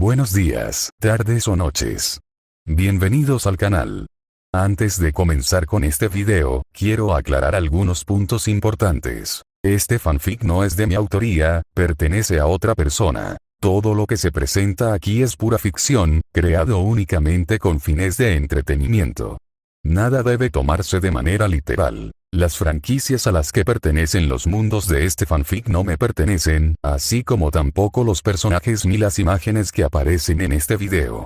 Buenos días, tardes o noches. Bienvenidos al canal. Antes de comenzar con este video, quiero aclarar algunos puntos importantes. Este fanfic no es de mi autoría, pertenece a otra persona. Todo lo que se presenta aquí es pura ficción, creado únicamente con fines de entretenimiento. Nada debe tomarse de manera literal. Las franquicias a las que pertenecen los mundos de este fanfic no me pertenecen, así como tampoco los personajes ni las imágenes que aparecen en este video.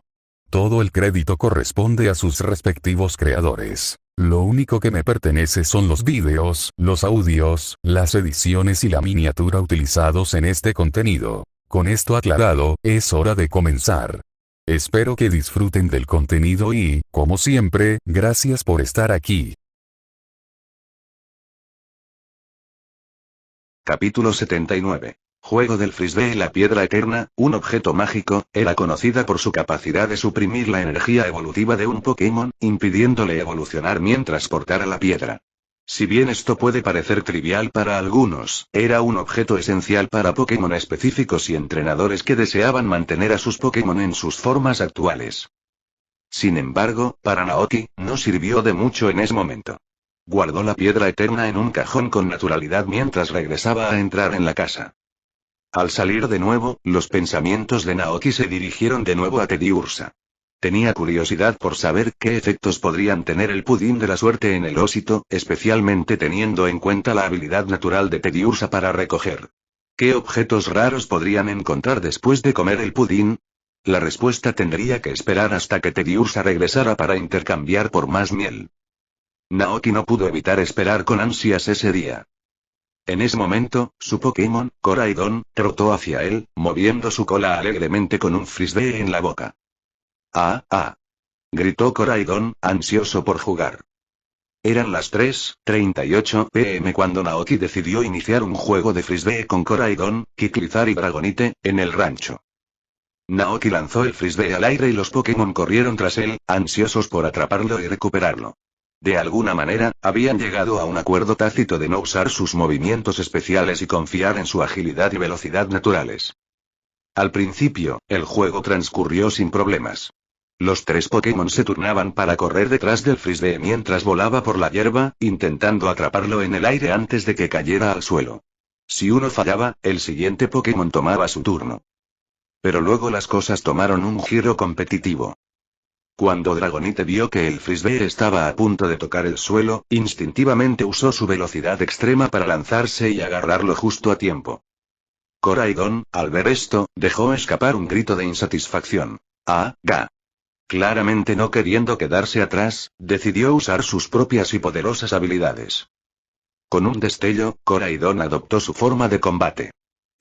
Todo el crédito corresponde a sus respectivos creadores. Lo único que me pertenece son los vídeos, los audios, las ediciones y la miniatura utilizados en este contenido. Con esto aclarado, es hora de comenzar. Espero que disfruten del contenido y, como siempre, gracias por estar aquí. Capítulo 79. Juego del frisbee. La piedra eterna, un objeto mágico, era conocida por su capacidad de suprimir la energía evolutiva de un Pokémon, impidiéndole evolucionar mientras portara la piedra. Si bien esto puede parecer trivial para algunos, era un objeto esencial para Pokémon específicos y entrenadores que deseaban mantener a sus Pokémon en sus formas actuales. Sin embargo, para Naoki, no sirvió de mucho en ese momento. Guardó la piedra eterna en un cajón con naturalidad mientras regresaba a entrar en la casa. Al salir de nuevo, los pensamientos de Naoki se dirigieron de nuevo a Teddiursa. Tenía curiosidad por saber qué efectos podrían tener el pudín de la suerte en el osito, especialmente teniendo en cuenta la habilidad natural de Teddiursa para recoger. ¿Qué objetos raros podrían encontrar después de comer el pudín? La respuesta tendría que esperar hasta que Teddiursa regresara para intercambiar por más miel. Naoki no pudo evitar esperar con ansias ese día. En ese momento, su Pokémon, Koraidon, trotó hacia él, moviendo su cola alegremente con un frisbee en la boca. ¡Ah, ah! Gritó Koraidon, ansioso por jugar. Eran las 3:38 p.m. cuando Naoki decidió iniciar un juego de frisbee con Koraidon, Kiklizar y Dragonite, en el rancho. Naoki lanzó el frisbee al aire y los Pokémon corrieron tras él, ansiosos por atraparlo y recuperarlo. De alguna manera, habían llegado a un acuerdo tácito de no usar sus movimientos especiales y confiar en su agilidad y velocidad naturales. Al principio, el juego transcurrió sin problemas. Los tres Pokémon se turnaban para correr detrás del frisbee mientras volaba por la hierba, intentando atraparlo en el aire antes de que cayera al suelo. Si uno fallaba, el siguiente Pokémon tomaba su turno. Pero luego las cosas tomaron un giro competitivo. Cuando Dragonite vio que el frisbee estaba a punto de tocar el suelo, instintivamente usó su velocidad extrema para lanzarse y agarrarlo justo a tiempo. Koraidon, al ver esto, dejó escapar un grito de insatisfacción. ¡Ah, ga! Claramente no queriendo quedarse atrás, decidió usar sus propias y poderosas habilidades. Con un destello, Koraidon adoptó su forma de combate.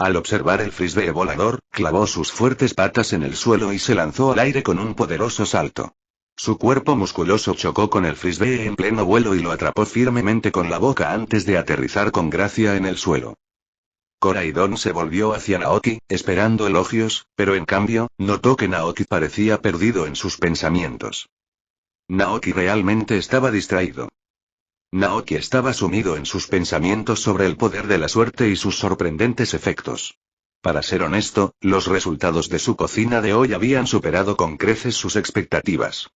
Al observar el frisbee volador, clavó sus fuertes patas en el suelo y se lanzó al aire con un poderoso salto. Su cuerpo musculoso chocó con el frisbee en pleno vuelo y lo atrapó firmemente con la boca antes de aterrizar con gracia en el suelo. Koraidon se volvió hacia Naoki, esperando elogios, pero en cambio, notó que Naoki parecía perdido en sus pensamientos. Naoki realmente estaba distraído. Naoki estaba sumido en sus pensamientos sobre el poder de la suerte y sus sorprendentes efectos. Para ser honesto, los resultados de su cocina de hoy habían superado con creces sus expectativas.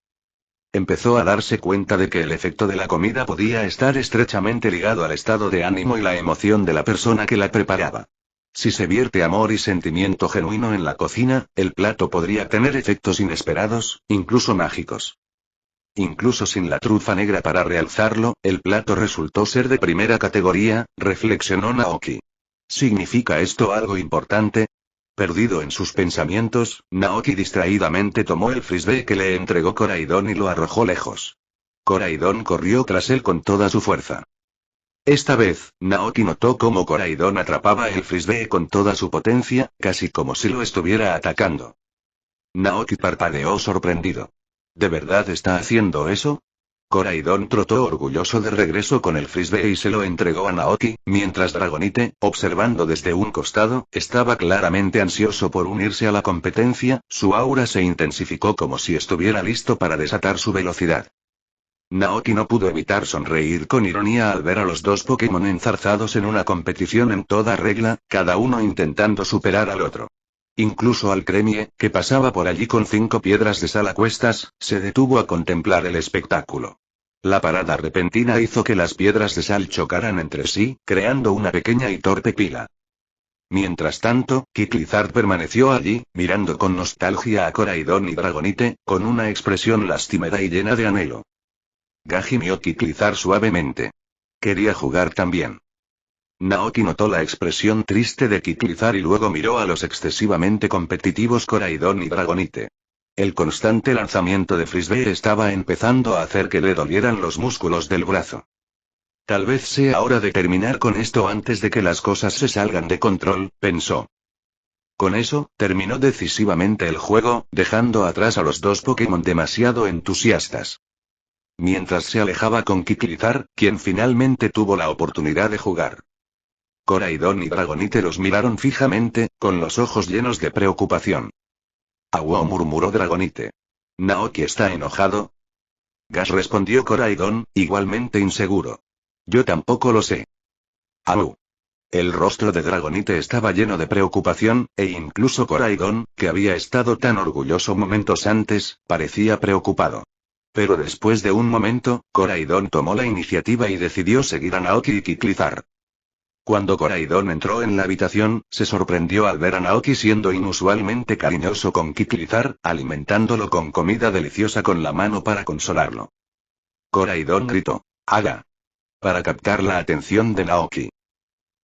Empezó a darse cuenta de que el efecto de la comida podía estar estrechamente ligado al estado de ánimo y la emoción de la persona que la preparaba. Si se vierte amor y sentimiento genuino en la cocina, el plato podría tener efectos inesperados, incluso mágicos. Incluso sin la trufa negra para realzarlo, el plato resultó ser de primera categoría, reflexionó Naoki. ¿Significa esto algo importante? Perdido en sus pensamientos, Naoki distraídamente tomó el frisbee que le entregó Koraidon y lo arrojó lejos. Koraidon corrió tras él con toda su fuerza. Esta vez, Naoki notó cómo Koraidon atrapaba el frisbee con toda su potencia, casi como si lo estuviera atacando. Naoki parpadeó sorprendido. ¿De verdad está haciendo eso? Koraidon trotó orgulloso de regreso con el frisbee y se lo entregó a Naoki, mientras Dragonite, observando desde un costado, estaba claramente ansioso por unirse a la competencia, su aura se intensificó como si estuviera listo para desatar su velocidad. Naoki no pudo evitar sonreír con ironía al ver a los dos Pokémon enzarzados en una competición en toda regla, cada uno intentando superar al otro. Incluso Alcremie, que pasaba por allí con 5 piedras de sal a cuestas, se detuvo a contemplar el espectáculo. La parada repentina hizo que las piedras de sal chocaran entre sí, creando una pequeña y torpe pila. Mientras tanto, Kiklizar permaneció allí, mirando con nostalgia a Coraidon y Dragonite, con una expresión lastimera y llena de anhelo. Ga gimió Kiklizar suavemente. Quería jugar también. Naoki notó la expresión triste de Kiklizar y luego miró a los excesivamente competitivos Coraidon y Dragonite. El constante lanzamiento de frisbee estaba empezando a hacer que le dolieran los músculos del brazo. Tal vez sea hora de terminar con esto antes de que las cosas se salgan de control, pensó. Con eso, terminó decisivamente el juego, dejando atrás a los 2 Pokémon demasiado entusiastas. Mientras se alejaba con Kiklizar, quien finalmente tuvo la oportunidad de jugar. Coraidon y Dragonite los miraron fijamente, con los ojos llenos de preocupación. «Aguau», murmuró Dragonite. «¿Naoki está enojado?» Gas, respondió Coraidon, igualmente inseguro. «Yo tampoco lo sé». «Au». El rostro de Dragonite estaba lleno de preocupación, e incluso Coraidon, que había estado tan orgulloso momentos antes, parecía preocupado. Pero después de un momento, Coraidon tomó la iniciativa y decidió seguir a Naoki y Kiklizar. Cuando Coraidon entró en la habitación, se sorprendió al ver a Naoki siendo inusualmente cariñoso con Kiklizar, alimentándolo con comida deliciosa con la mano para consolarlo. Coraidon gritó, «¡Haga!», para captar la atención de Naoki.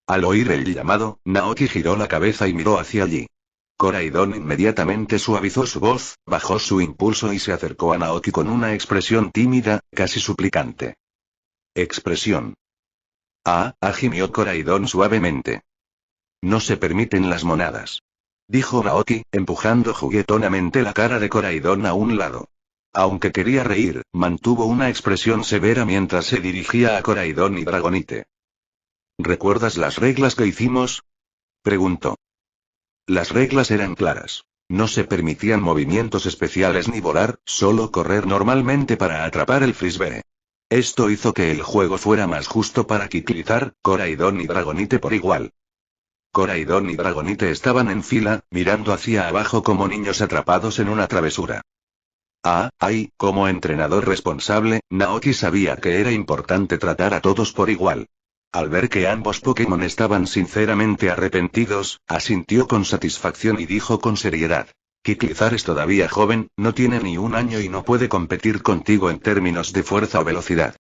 Al oír el llamado, Naoki giró la cabeza y miró hacia allí. Coraidon inmediatamente suavizó su voz, bajó su impulso y se acercó a Naoki con una expresión tímida, casi suplicante. Expresión. Gimió Coraidon suavemente. «No se permiten las monadas», dijo Naoki, empujando juguetonamente la cara de Coraidon a un lado. Aunque quería reír, mantuvo una expresión severa mientras se dirigía a Coraidon y Dragonite. «¿Recuerdas las reglas que hicimos?», preguntó. Las reglas eran claras. No se permitían movimientos especiales ni volar, solo correr normalmente para atrapar el frisbee. Esto hizo que el juego fuera más justo para Kiklizar, Coraidon y Dragonite por igual. Coraidon y Dragonite estaban en fila, mirando hacia abajo como niños atrapados en una travesura. Como entrenador responsable, Naoki sabía que era importante tratar a todos por igual. Al ver que ambos Pokémon estaban sinceramente arrepentidos, asintió con satisfacción y dijo con seriedad. «Kiklizar es todavía joven, no tiene ni 1 año y no puede competir contigo en términos de fuerza o velocidad.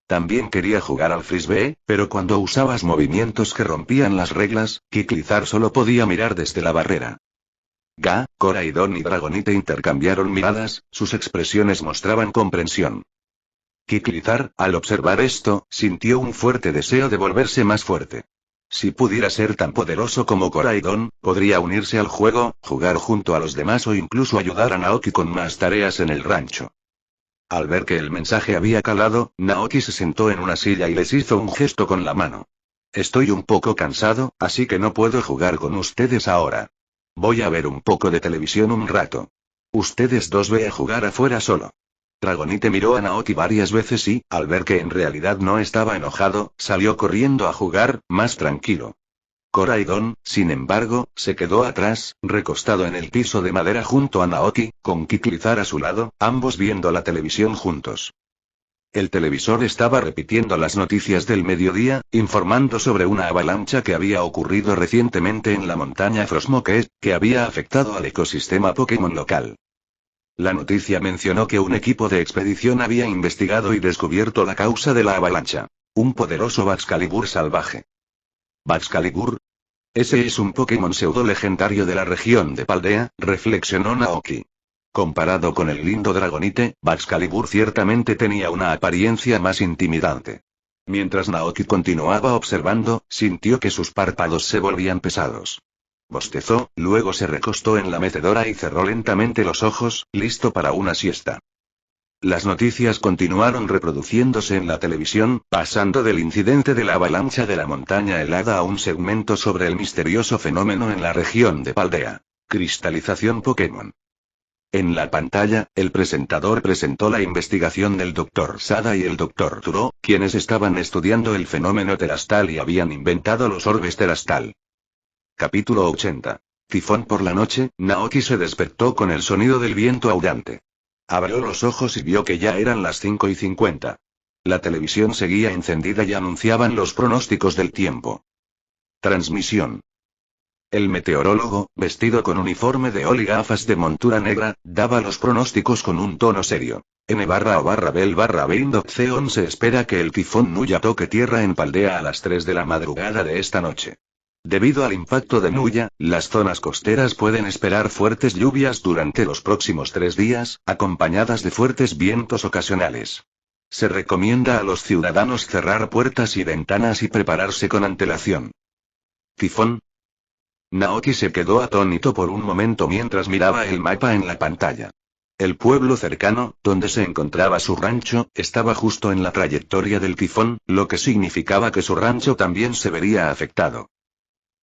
También quería jugar al frisbee, pero cuando usabas movimientos que rompían las reglas, Kiklizar solo podía mirar desde la barrera». Coraidon y Dragonite intercambiaron miradas, sus expresiones mostraban comprensión. Kiklizar, al observar esto, sintió un fuerte deseo de volverse más fuerte. Si pudiera ser tan poderoso como Coraidon, podría unirse al juego, jugar junto a los demás o incluso ayudar a Naoki con más tareas en el rancho. Al ver que el mensaje había calado, Naoki se sentó en una silla y les hizo un gesto con la mano. «Estoy un poco cansado, así que no puedo jugar con ustedes ahora. Voy a ver un poco de televisión un rato. Ustedes dos ve a jugar afuera solo». Dragonite miró a Naoki varias veces y, al ver que en realidad no estaba enojado, salió corriendo a jugar, más tranquilo. Coraidon, sin embargo, se quedó atrás, recostado en el piso de madera junto a Naoki, con Kiklizar a su lado, ambos viendo la televisión juntos. El televisor estaba repitiendo las noticias del mediodía, informando sobre una avalancha que había ocurrido recientemente en la montaña Frostmoke, que había afectado al ecosistema Pokémon local. La noticia mencionó que un equipo de expedición había investigado y descubierto la causa de la avalancha. Un poderoso Baxcalibur salvaje. ¿Baxcalibur? Ese es un Pokémon pseudo-legendario de la región de Paldea, reflexionó Naoki. Comparado con el lindo Dragonite, Baxcalibur ciertamente tenía una apariencia más intimidante. Mientras Naoki continuaba observando, sintió que sus párpados se volvían pesados. Bostezó, luego se recostó en la mecedora y cerró lentamente los ojos, listo para una siesta. Las noticias continuaron reproduciéndose en la televisión, pasando del incidente de la avalancha de la montaña helada a un segmento sobre el misterioso fenómeno en la región de Paldea. Cristalización Pokémon. En la pantalla, el presentador presentó la investigación del Dr. Sada y el Dr. Turo, quienes estaban estudiando el fenómeno terastal y habían inventado los orbes terastal. Capítulo 80. Tifón por la noche, Naoki se despertó con el sonido del viento aullante. Abrió los ojos y vio que ya eran las 5:50. La televisión seguía encendida y anunciaban los pronósticos del tiempo. Transmisión. El meteorólogo, vestido con uniforme de ol y gafas de montura negra, daba los pronósticos con un tono serio. N/O/Bel/Beindocceon se espera que el tifón Nuya toque tierra en Paldea a las 3 de la madrugada de esta noche. Debido al impacto de Nuya, las zonas costeras pueden esperar fuertes lluvias durante los próximos 3 días, acompañadas de fuertes vientos ocasionales. Se recomienda a los ciudadanos cerrar puertas y ventanas y prepararse con antelación. ¿Tifón? Naoki se quedó atónito por un momento mientras miraba el mapa en la pantalla. El pueblo cercano, donde se encontraba su rancho, estaba justo en la trayectoria del tifón, lo que significaba que su rancho también se vería afectado.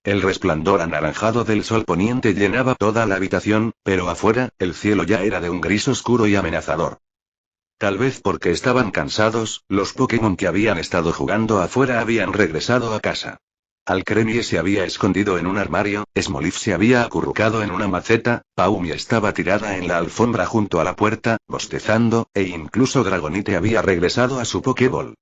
El resplandor anaranjado del sol poniente llenaba toda la habitación, pero afuera, el cielo ya era de un gris oscuro y amenazador. Tal vez porque estaban cansados, los Pokémon que habían estado jugando afuera habían regresado a casa. Alcremie se había escondido en un armario, Smoliv se había acurrucado en una maceta, Paumi estaba tirada en la alfombra junto a la puerta, bostezando, e incluso Dragonite había regresado a su Pokéball.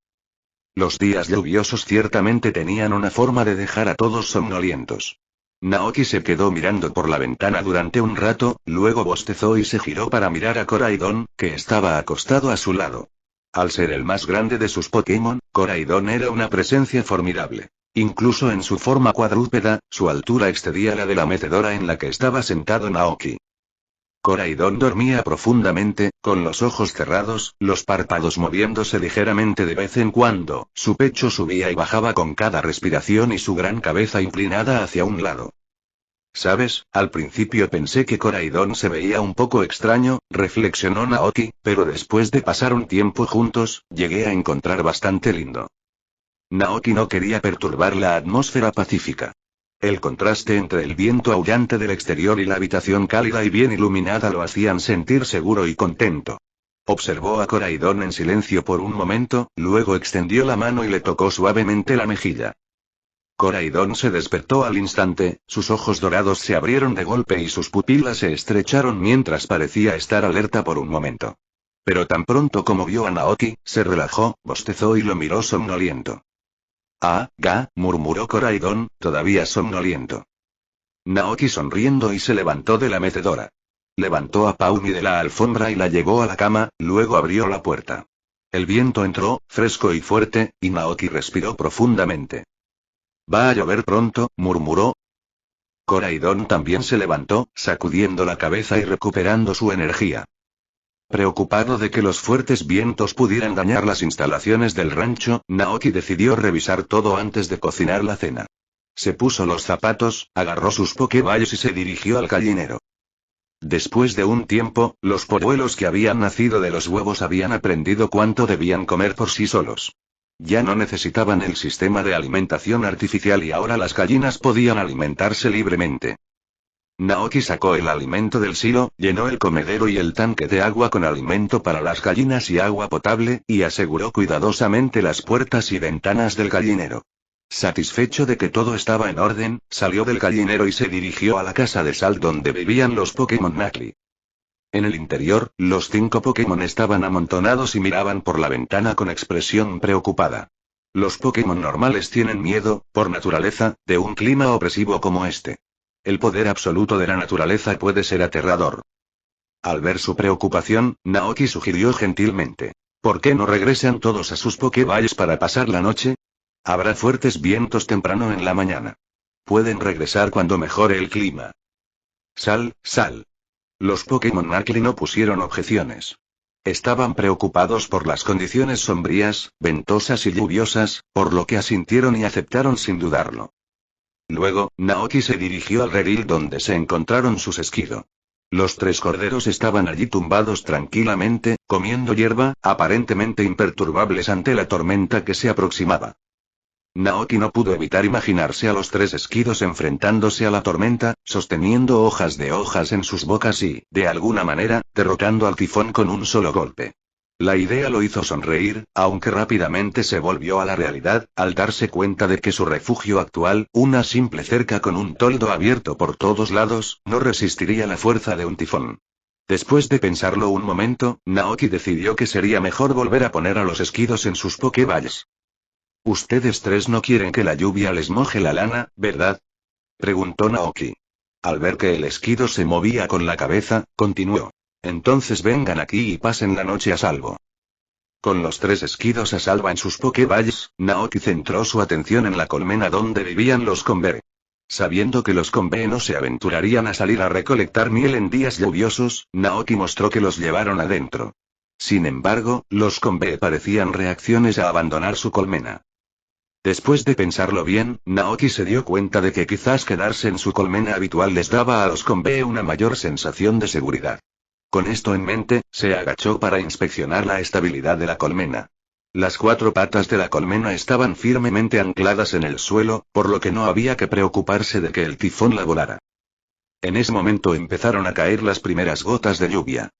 Los días lluviosos ciertamente tenían una forma de dejar a todos somnolientos. Naoki se quedó mirando por la ventana durante un rato, luego bostezó y se giró para mirar a Koraidon, que estaba acostado a su lado. Al ser el más grande de sus Pokémon, Koraidon era una presencia formidable. Incluso en su forma cuadrúpeda, su altura excedía la de la mecedora en la que estaba sentado Naoki. Koraidon dormía profundamente, con los ojos cerrados, los párpados moviéndose ligeramente de vez en cuando, su pecho subía y bajaba con cada respiración y su gran cabeza inclinada hacia un lado. ¿Sabes? Al principio pensé que Koraidon se veía un poco extraño, reflexionó Naoki, pero después de pasar un tiempo juntos, llegué a encontrar bastante lindo. Naoki no quería perturbar la atmósfera pacífica. El contraste entre el viento aullante del exterior y la habitación cálida y bien iluminada lo hacían sentir seguro y contento. Observó a Koraidon en silencio por un momento, luego extendió la mano y le tocó suavemente la mejilla. Koraidon se despertó al instante, sus ojos dorados se abrieron de golpe y sus pupilas se estrecharon mientras parecía estar alerta por un momento. Pero tan pronto como vio a Naoki, se relajó, bostezó y lo miró somnoliento. «Ah, murmuró Koraidon, todavía somnoliento». Naoki sonriendo y se levantó de la mecedora. Levantó a Paumi de la alfombra y la llevó a la cama, luego abrió la puerta. El viento entró, fresco y fuerte, y Naoki respiró profundamente. «Va a llover pronto», murmuró. Koraidon también se levantó, sacudiendo la cabeza y recuperando su energía. Preocupado de que los fuertes vientos pudieran dañar las instalaciones del rancho, Naoki decidió revisar todo antes de cocinar la cena. Se puso los zapatos, agarró sus Pokéballs y se dirigió al gallinero. Después de un tiempo, los polluelos que habían nacido de los huevos habían aprendido cuánto debían comer por sí solos. Ya no necesitaban el sistema de alimentación artificial y ahora las gallinas podían alimentarse libremente. Naoki sacó el alimento del silo, llenó el comedero y el tanque de agua con alimento para las gallinas y agua potable, y aseguró cuidadosamente las puertas y ventanas del gallinero. Satisfecho de que todo estaba en orden, salió del gallinero y se dirigió a la casa de sal donde vivían los Pokémon Nacli. En el interior, los 5 Pokémon estaban amontonados y miraban por la ventana con expresión preocupada. Los Pokémon normales tienen miedo, por naturaleza, de un clima opresivo como este. El poder absoluto de la naturaleza puede ser aterrador. Al ver su preocupación, Naoki sugirió gentilmente: ¿por qué no regresan todos a sus Pokéballs para pasar la noche? Habrá fuertes vientos temprano en la mañana. Pueden regresar cuando mejore el clima. Sal. Los Pokémon Nacli no pusieron objeciones. Estaban preocupados por las condiciones sombrías, ventosas y lluviosas, por lo que asintieron y aceptaron sin dudarlo. Luego, Naoki se dirigió al redil donde se encontraron sus esquido. Los 3 corderos estaban allí tumbados tranquilamente, comiendo hierba, aparentemente imperturbables ante la tormenta que se aproximaba. Naoki no pudo evitar imaginarse a los 3 esquidos enfrentándose a la tormenta, sosteniendo hojas en sus bocas y, de alguna manera, derrotando al tifón con un solo golpe. La idea lo hizo sonreír, aunque rápidamente se volvió a la realidad, al darse cuenta de que su refugio actual, una simple cerca con un toldo abierto por todos lados, no resistiría la fuerza de un tifón. Después de pensarlo un momento, Naoki decidió que sería mejor volver a poner a los esquidos en sus Pokéballs. Ustedes tres no quieren que la lluvia les moje la lana, ¿verdad? Preguntó Naoki. Al ver que el esquido se movía con la cabeza, continuó. Entonces vengan aquí y pasen la noche a salvo. Con los tres esquidos a salvo en sus Pokéballs, Naoki centró su atención en la colmena donde vivían los Combe. Sabiendo que los Combe no se aventurarían a salir a recolectar miel en días lluviosos, Naoki mostró que los llevaron adentro. Sin embargo, los Combe parecían reacciones a abandonar su colmena. Después de pensarlo bien, Naoki se dio cuenta de que quizás quedarse en su colmena habitual les daba a los Combe una mayor sensación de seguridad. Con esto en mente, se agachó para inspeccionar la estabilidad de la colmena. Las 4 patas de la colmena estaban firmemente ancladas en el suelo, por lo que no había que preocuparse de que el tifón la volara. En ese momento empezaron a caer las primeras gotas de lluvia.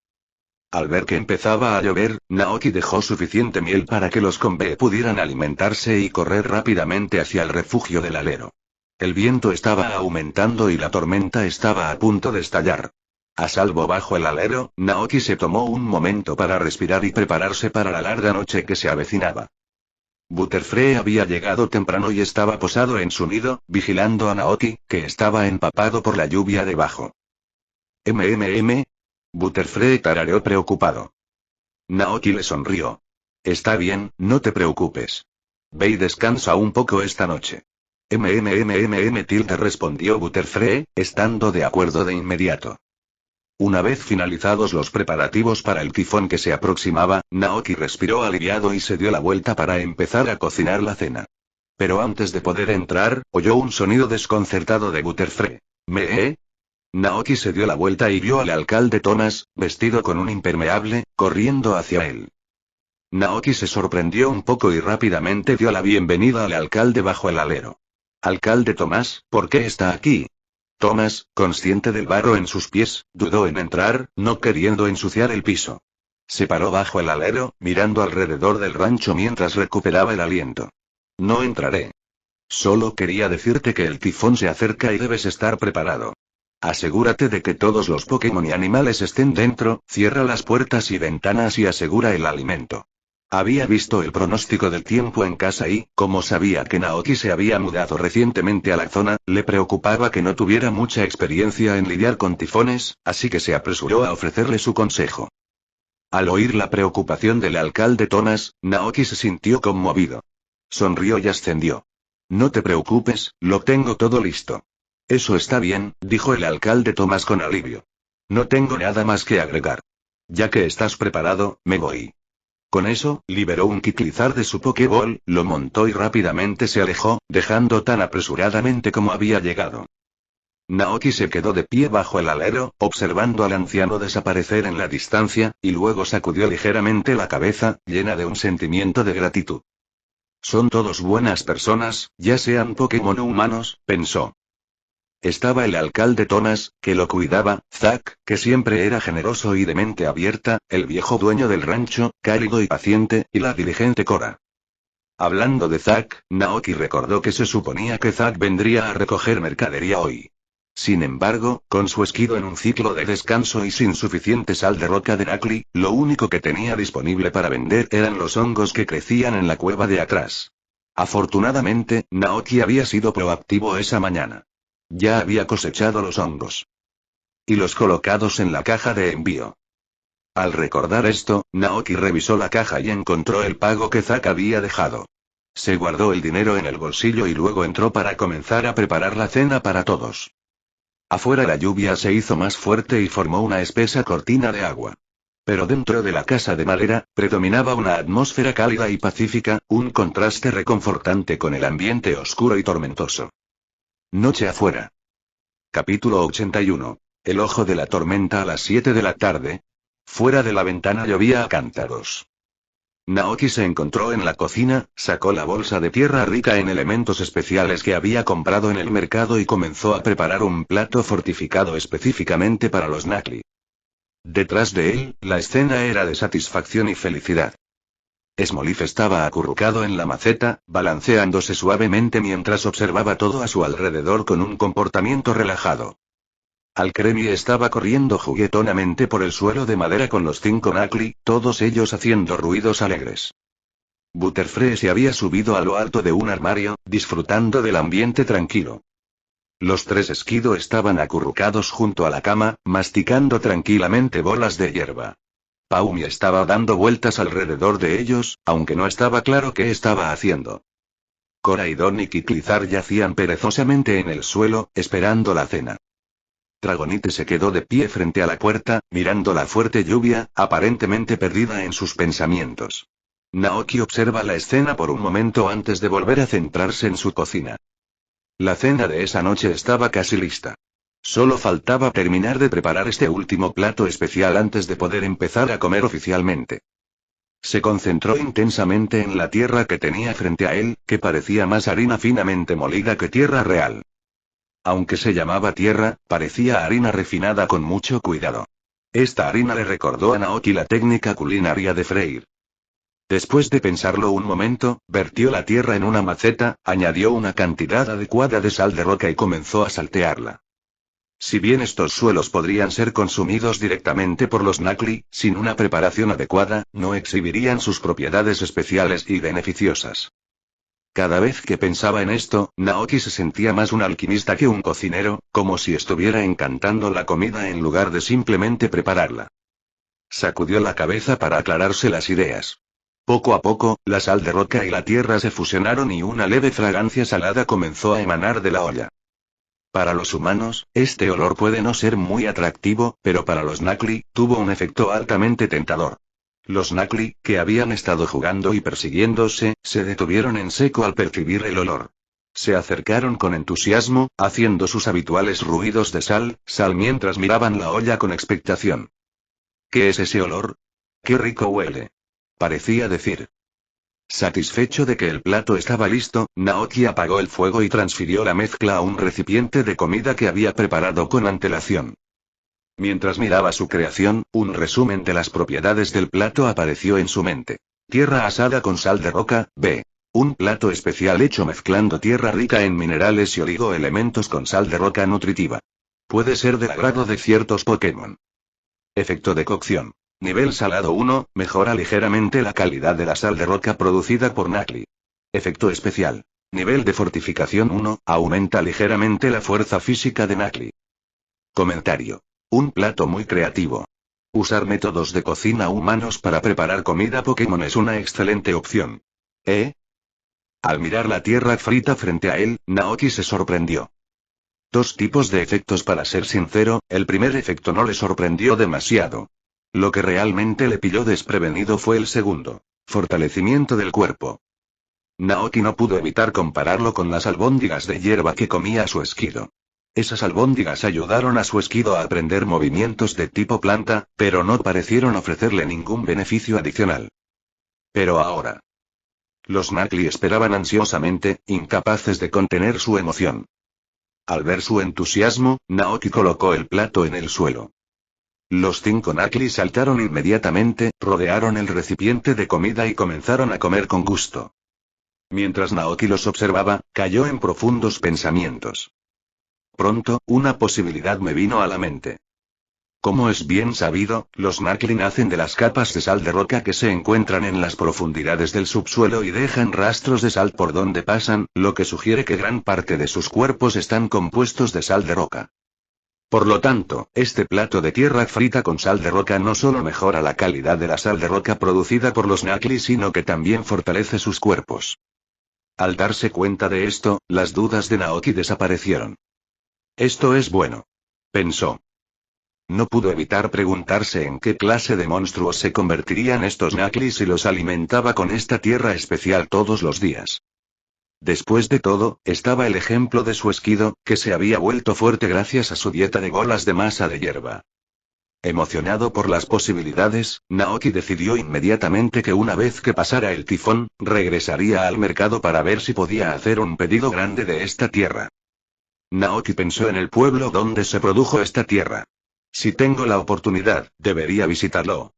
Al ver que empezaba a llover, Naoki dejó suficiente miel para que los Combe pudieran alimentarse y correr rápidamente hacia el refugio del alero. El viento estaba aumentando y la tormenta estaba a punto de estallar. A salvo bajo el alero, Naoki se tomó un momento para respirar y prepararse para la larga noche que se avecinaba. Butterfree había llegado temprano y estaba posado en su nido, vigilando a Naoki, que estaba empapado por la lluvia debajo. Butterfree tarareó preocupado. Naoki le sonrió. Está bien, no te preocupes. Ve y descansa un poco esta noche. Respondió Butterfree, estando de acuerdo de inmediato. Una vez finalizados los preparativos para el tifón que se aproximaba, Naoki respiró aliviado y se dio la vuelta para empezar a cocinar la cena. Pero antes de poder entrar, oyó un sonido desconcertado de Butterfree. Naoki se dio la vuelta y vio al alcalde Thomas, vestido con un impermeable, corriendo hacia él. Naoki se sorprendió un poco y rápidamente dio la bienvenida al alcalde bajo el alero. Alcalde Thomas, ¿por qué está aquí? Thomas, consciente del barro en sus pies, dudó en entrar, no queriendo ensuciar el piso. Se paró bajo el alero, mirando alrededor del rancho mientras recuperaba el aliento. No entraré. Solo quería decirte que el tifón se acerca y debes estar preparado. Asegúrate de que todos los Pokémon y animales estén dentro, cierra las puertas y ventanas y asegura el alimento. Había visto el pronóstico del tiempo en casa y, como sabía que Naoki se había mudado recientemente a la zona, le preocupaba que no tuviera mucha experiencia en lidiar con tifones, así que se apresuró a ofrecerle su consejo. Al oír la preocupación del alcalde Thomas, Naoki se sintió conmovido. Sonrió y ascendió. No te preocupes, lo tengo todo listo. Eso está bien, dijo el alcalde Thomas con alivio. No tengo nada más que agregar. Ya que estás preparado, me voy. Con eso, liberó un Kiklizar de su Pokéball, lo montó y rápidamente se alejó, dejando tan apresuradamente como había llegado. Naoki se quedó de pie bajo el alero, observando al anciano desaparecer en la distancia, y luego sacudió ligeramente la cabeza, llena de un sentimiento de gratitud. Son todos buenas personas, ya sean Pokémon o humanos, pensó. Estaba el alcalde Thomas, que lo cuidaba, Zack, que siempre era generoso y de mente abierta, el viejo dueño del rancho, cálido y paciente, y la diligente Cora. Hablando de Zack, Naoki recordó que se suponía que Zack vendría a recoger mercadería hoy. Sin embargo, con su esquido en un ciclo de descanso y sin suficiente sal de roca de Nacli, lo único que tenía disponible para vender eran los hongos que crecían en la cueva de atrás. Afortunadamente, Naoki había sido proactivo esa mañana. Ya había cosechado los hongos. Y los colocados en la caja de envío. Al recordar esto, Naoki revisó la caja y encontró el pago que Zack había dejado. Se guardó el dinero en el bolsillo y luego entró para comenzar a preparar la cena para todos. Afuera la lluvia se hizo más fuerte y formó una espesa cortina de agua. Pero dentro de la casa de madera, predominaba una atmósfera cálida y pacífica, un contraste reconfortante con el ambiente oscuro y tormentoso. Noche afuera. Capítulo 81. El ojo de la tormenta a las 7 de la tarde. Fuera de la ventana llovía a cántaros. Naoki se encontró en la cocina, sacó la bolsa de tierra rica en elementos especiales que había comprado en el mercado y comenzó a preparar un plato fortificado específicamente para los Nacli. Detrás de él, la escena era de satisfacción y felicidad. Smoliv estaba acurrucado en la maceta, balanceándose suavemente mientras observaba todo a su alrededor con un comportamiento relajado. Alcremie estaba corriendo juguetonamente por el suelo de madera con los 5 Knuckly, todos ellos haciendo ruidos alegres. Butterfree se había subido a lo alto de un armario, disfrutando del ambiente tranquilo. Los 3 Esquido estaban acurrucados junto a la cama, masticando tranquilamente bolas de hierba. Paumi estaba dando vueltas alrededor de ellos, aunque no estaba claro qué estaba haciendo. Cora y Donick y Clizar yacían perezosamente en el suelo, esperando la cena. Dragonite se quedó de pie frente a la puerta, mirando la fuerte lluvia, aparentemente perdida en sus pensamientos. Naoki observa la escena por un momento antes de volver a centrarse en su cocina. La cena de esa noche estaba casi lista. Solo faltaba terminar de preparar este último plato especial antes de poder empezar a comer oficialmente. Se concentró intensamente en la tierra que tenía frente a él, que parecía más harina finamente molida que tierra real. Aunque se llamaba tierra, parecía harina refinada con mucho cuidado. Esta harina le recordó a Naoki la técnica culinaria de freír. Después de pensarlo un momento, vertió la tierra en una maceta, añadió una cantidad adecuada de sal de roca y comenzó a saltearla. Si bien estos suelos podrían ser consumidos directamente por los Knuckly, sin una preparación adecuada, no exhibirían sus propiedades especiales y beneficiosas. Cada vez que pensaba en esto, Naoki se sentía más un alquimista que un cocinero, como si estuviera encantando la comida en lugar de simplemente prepararla. Sacudió la cabeza para aclararse las ideas. Poco a poco, la sal de roca y la tierra se fusionaron y una leve fragancia salada comenzó a emanar de la olla. Para los humanos, este olor puede no ser muy atractivo, pero para los Knuckly, tuvo un efecto altamente tentador. Los Knuckly, que habían estado jugando y persiguiéndose, se detuvieron en seco al percibir el olor. Se acercaron con entusiasmo, haciendo sus habituales ruidos de sal, mientras miraban la olla con expectación. ¿Qué es ese olor? ¡Qué rico huele! Parecía decir. Satisfecho de que el plato estaba listo, Naoki apagó el fuego y transfirió la mezcla a un recipiente de comida que había preparado con antelación. Mientras miraba su creación, un resumen de las propiedades del plato apareció en su mente. Tierra asada con sal de roca, B. Un plato especial hecho mezclando tierra rica en minerales y oligoelementos con sal de roca nutritiva. Puede ser del agrado de ciertos Pokémon. Efecto de cocción. Nivel salado 1, mejora ligeramente la calidad de la sal de roca producida por Knuckly. Efecto especial. Nivel de fortificación 1, aumenta ligeramente la fuerza física de Knuckly. Comentario. Un plato muy creativo. Usar métodos de cocina humanos para preparar comida Pokémon es una excelente opción. Al mirar la tierra frita frente a él, Naoki se sorprendió. 2 tipos de efectos para ser sincero, el primer efecto no le sorprendió demasiado. Lo que realmente le pilló desprevenido fue el segundo. Fortalecimiento del cuerpo. Naoki no pudo evitar compararlo con las albóndigas de hierba que comía su esquido. Esas albóndigas ayudaron a su esquido a aprender movimientos de tipo planta, pero no parecieron ofrecerle ningún beneficio adicional. Pero ahora. Los Knuckly esperaban ansiosamente, incapaces de contener su emoción. Al ver su entusiasmo, Naoki colocó el plato en el suelo. Los 5 Knuckly saltaron inmediatamente, rodearon el recipiente de comida y comenzaron a comer con gusto. Mientras Naoki los observaba, cayó en profundos pensamientos. Pronto, una posibilidad me vino a la mente. Como es bien sabido, los Knuckly nacen de las capas de sal de roca que se encuentran en las profundidades del subsuelo y dejan rastros de sal por donde pasan, lo que sugiere que gran parte de sus cuerpos están compuestos de sal de roca. Por lo tanto, este plato de tierra frita con sal de roca no solo mejora la calidad de la sal de roca producida por los Knuckly, sino que también fortalece sus cuerpos. Al darse cuenta de esto, las dudas de Naoki desaparecieron. Esto es bueno. Pensó. No pudo evitar preguntarse en qué clase de monstruos se convertirían estos Knuckly si los alimentaba con esta tierra especial todos los días. Después de todo, estaba el ejemplo de su esquido, que se había vuelto fuerte gracias a su dieta de bolas de masa de hierba. Emocionado por las posibilidades, Naoki decidió inmediatamente que una vez que pasara el tifón, regresaría al mercado para ver si podía hacer un pedido grande de esta tierra. Naoki pensó en el pueblo donde se produjo esta tierra. Si tengo la oportunidad, debería visitarlo.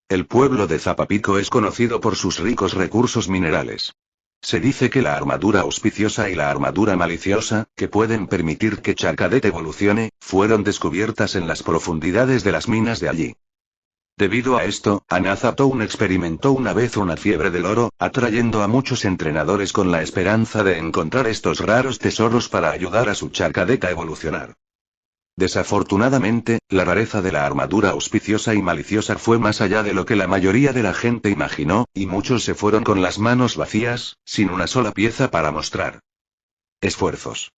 El pueblo de Zapapico es conocido por sus ricos recursos minerales. Se dice que la armadura auspiciosa y la armadura maliciosa, que pueden permitir que Charcadet evolucione, fueron descubiertas en las profundidades de las minas de allí. Debido a esto, Anazatoun experimentó una vez una fiebre del oro, atrayendo a muchos entrenadores con la esperanza de encontrar estos raros tesoros para ayudar a su Charcadet a evolucionar. Desafortunadamente, la rareza de la armadura auspiciosa y maliciosa fue más allá de lo que la mayoría de la gente imaginó, y muchos se fueron con las manos vacías, sin una sola pieza para mostrar. Esfuerzos.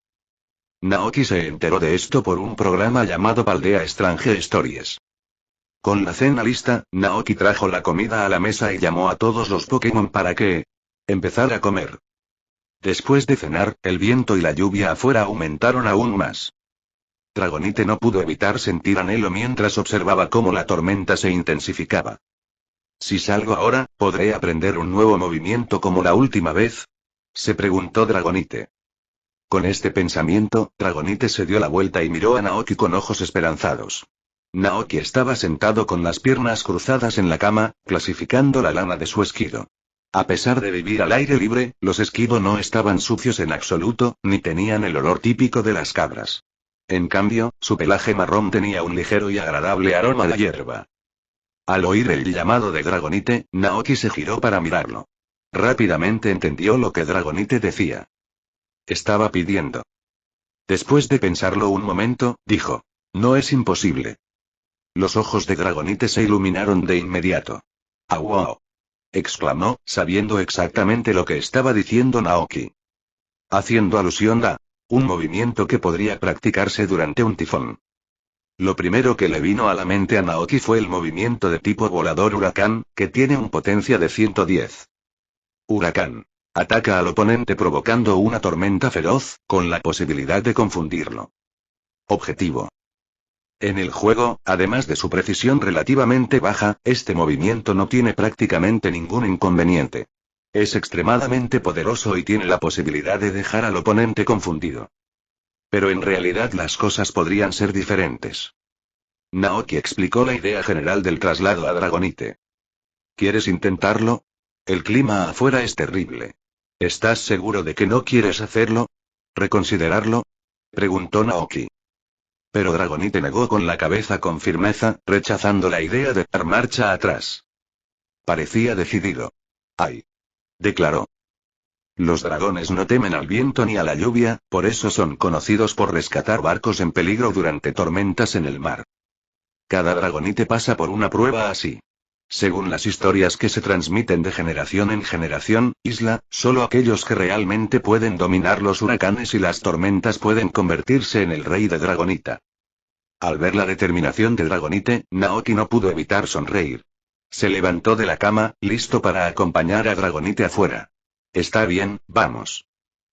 Naoki se enteró de esto por un programa llamado Paldea Strange Stories. Con la cena lista, Naoki trajo la comida a la mesa y llamó a todos los Pokémon para que empezar a comer. Después de cenar, el viento y la lluvia afuera aumentaron aún más. Dragonite no pudo evitar sentir anhelo mientras observaba cómo la tormenta se intensificaba. Si salgo ahora, ¿podré aprender un nuevo movimiento como la última vez? Se preguntó Dragonite. Con este pensamiento, Dragonite se dio la vuelta y miró a Naoki con ojos esperanzados. Naoki estaba sentado con las piernas cruzadas en la cama, clasificando la lana de su esquido. A pesar de vivir al aire libre, los esquido no estaban sucios en absoluto, ni tenían el olor típico de las cabras. En cambio, su pelaje marrón tenía un ligero y agradable aroma de hierba. Al oír el llamado de Dragonite, Naoki se giró para mirarlo. Rápidamente entendió lo que Dragonite decía. Estaba pidiendo. Después de pensarlo un momento, dijo: no es imposible. Los ojos de Dragonite se iluminaron de inmediato. ¡Ah, wow! Exclamó, sabiendo exactamente lo que estaba diciendo Naoki. Haciendo alusión a un movimiento que podría practicarse durante un tifón. Lo primero que le vino a la mente a Naoki fue el movimiento de tipo volador huracán, que tiene un potencia de 110. Huracán. Ataca al oponente provocando una tormenta feroz, con la posibilidad de confundirlo. Objetivo. En el juego, además de su precisión relativamente baja, este movimiento no tiene prácticamente ningún inconveniente. Es extremadamente poderoso y tiene la posibilidad de dejar al oponente confundido. Pero en realidad las cosas podrían ser diferentes. Naoki explicó la idea general del traslado a Dragonite. ¿Quieres intentarlo? El clima afuera es terrible. ¿Estás seguro de que no quieres hacerlo? ¿Reconsiderarlo? Preguntó Naoki. Pero Dragonite negó con la cabeza con firmeza, rechazando la idea de dar marcha atrás. Parecía decidido. ¡Ay! Declaró. Los dragones no temen al viento ni a la lluvia, por eso son conocidos por rescatar barcos en peligro durante tormentas en el mar. Cada Dragonite pasa por una prueba así. Según las historias que se transmiten de generación en generación, solo aquellos que realmente pueden dominar los huracanes y las tormentas pueden convertirse en el rey de Dragonita. Al ver la determinación de Dragonite, Naoki no pudo evitar sonreír. Se levantó de la cama, listo para acompañar a Dragonite afuera. Está bien, vamos.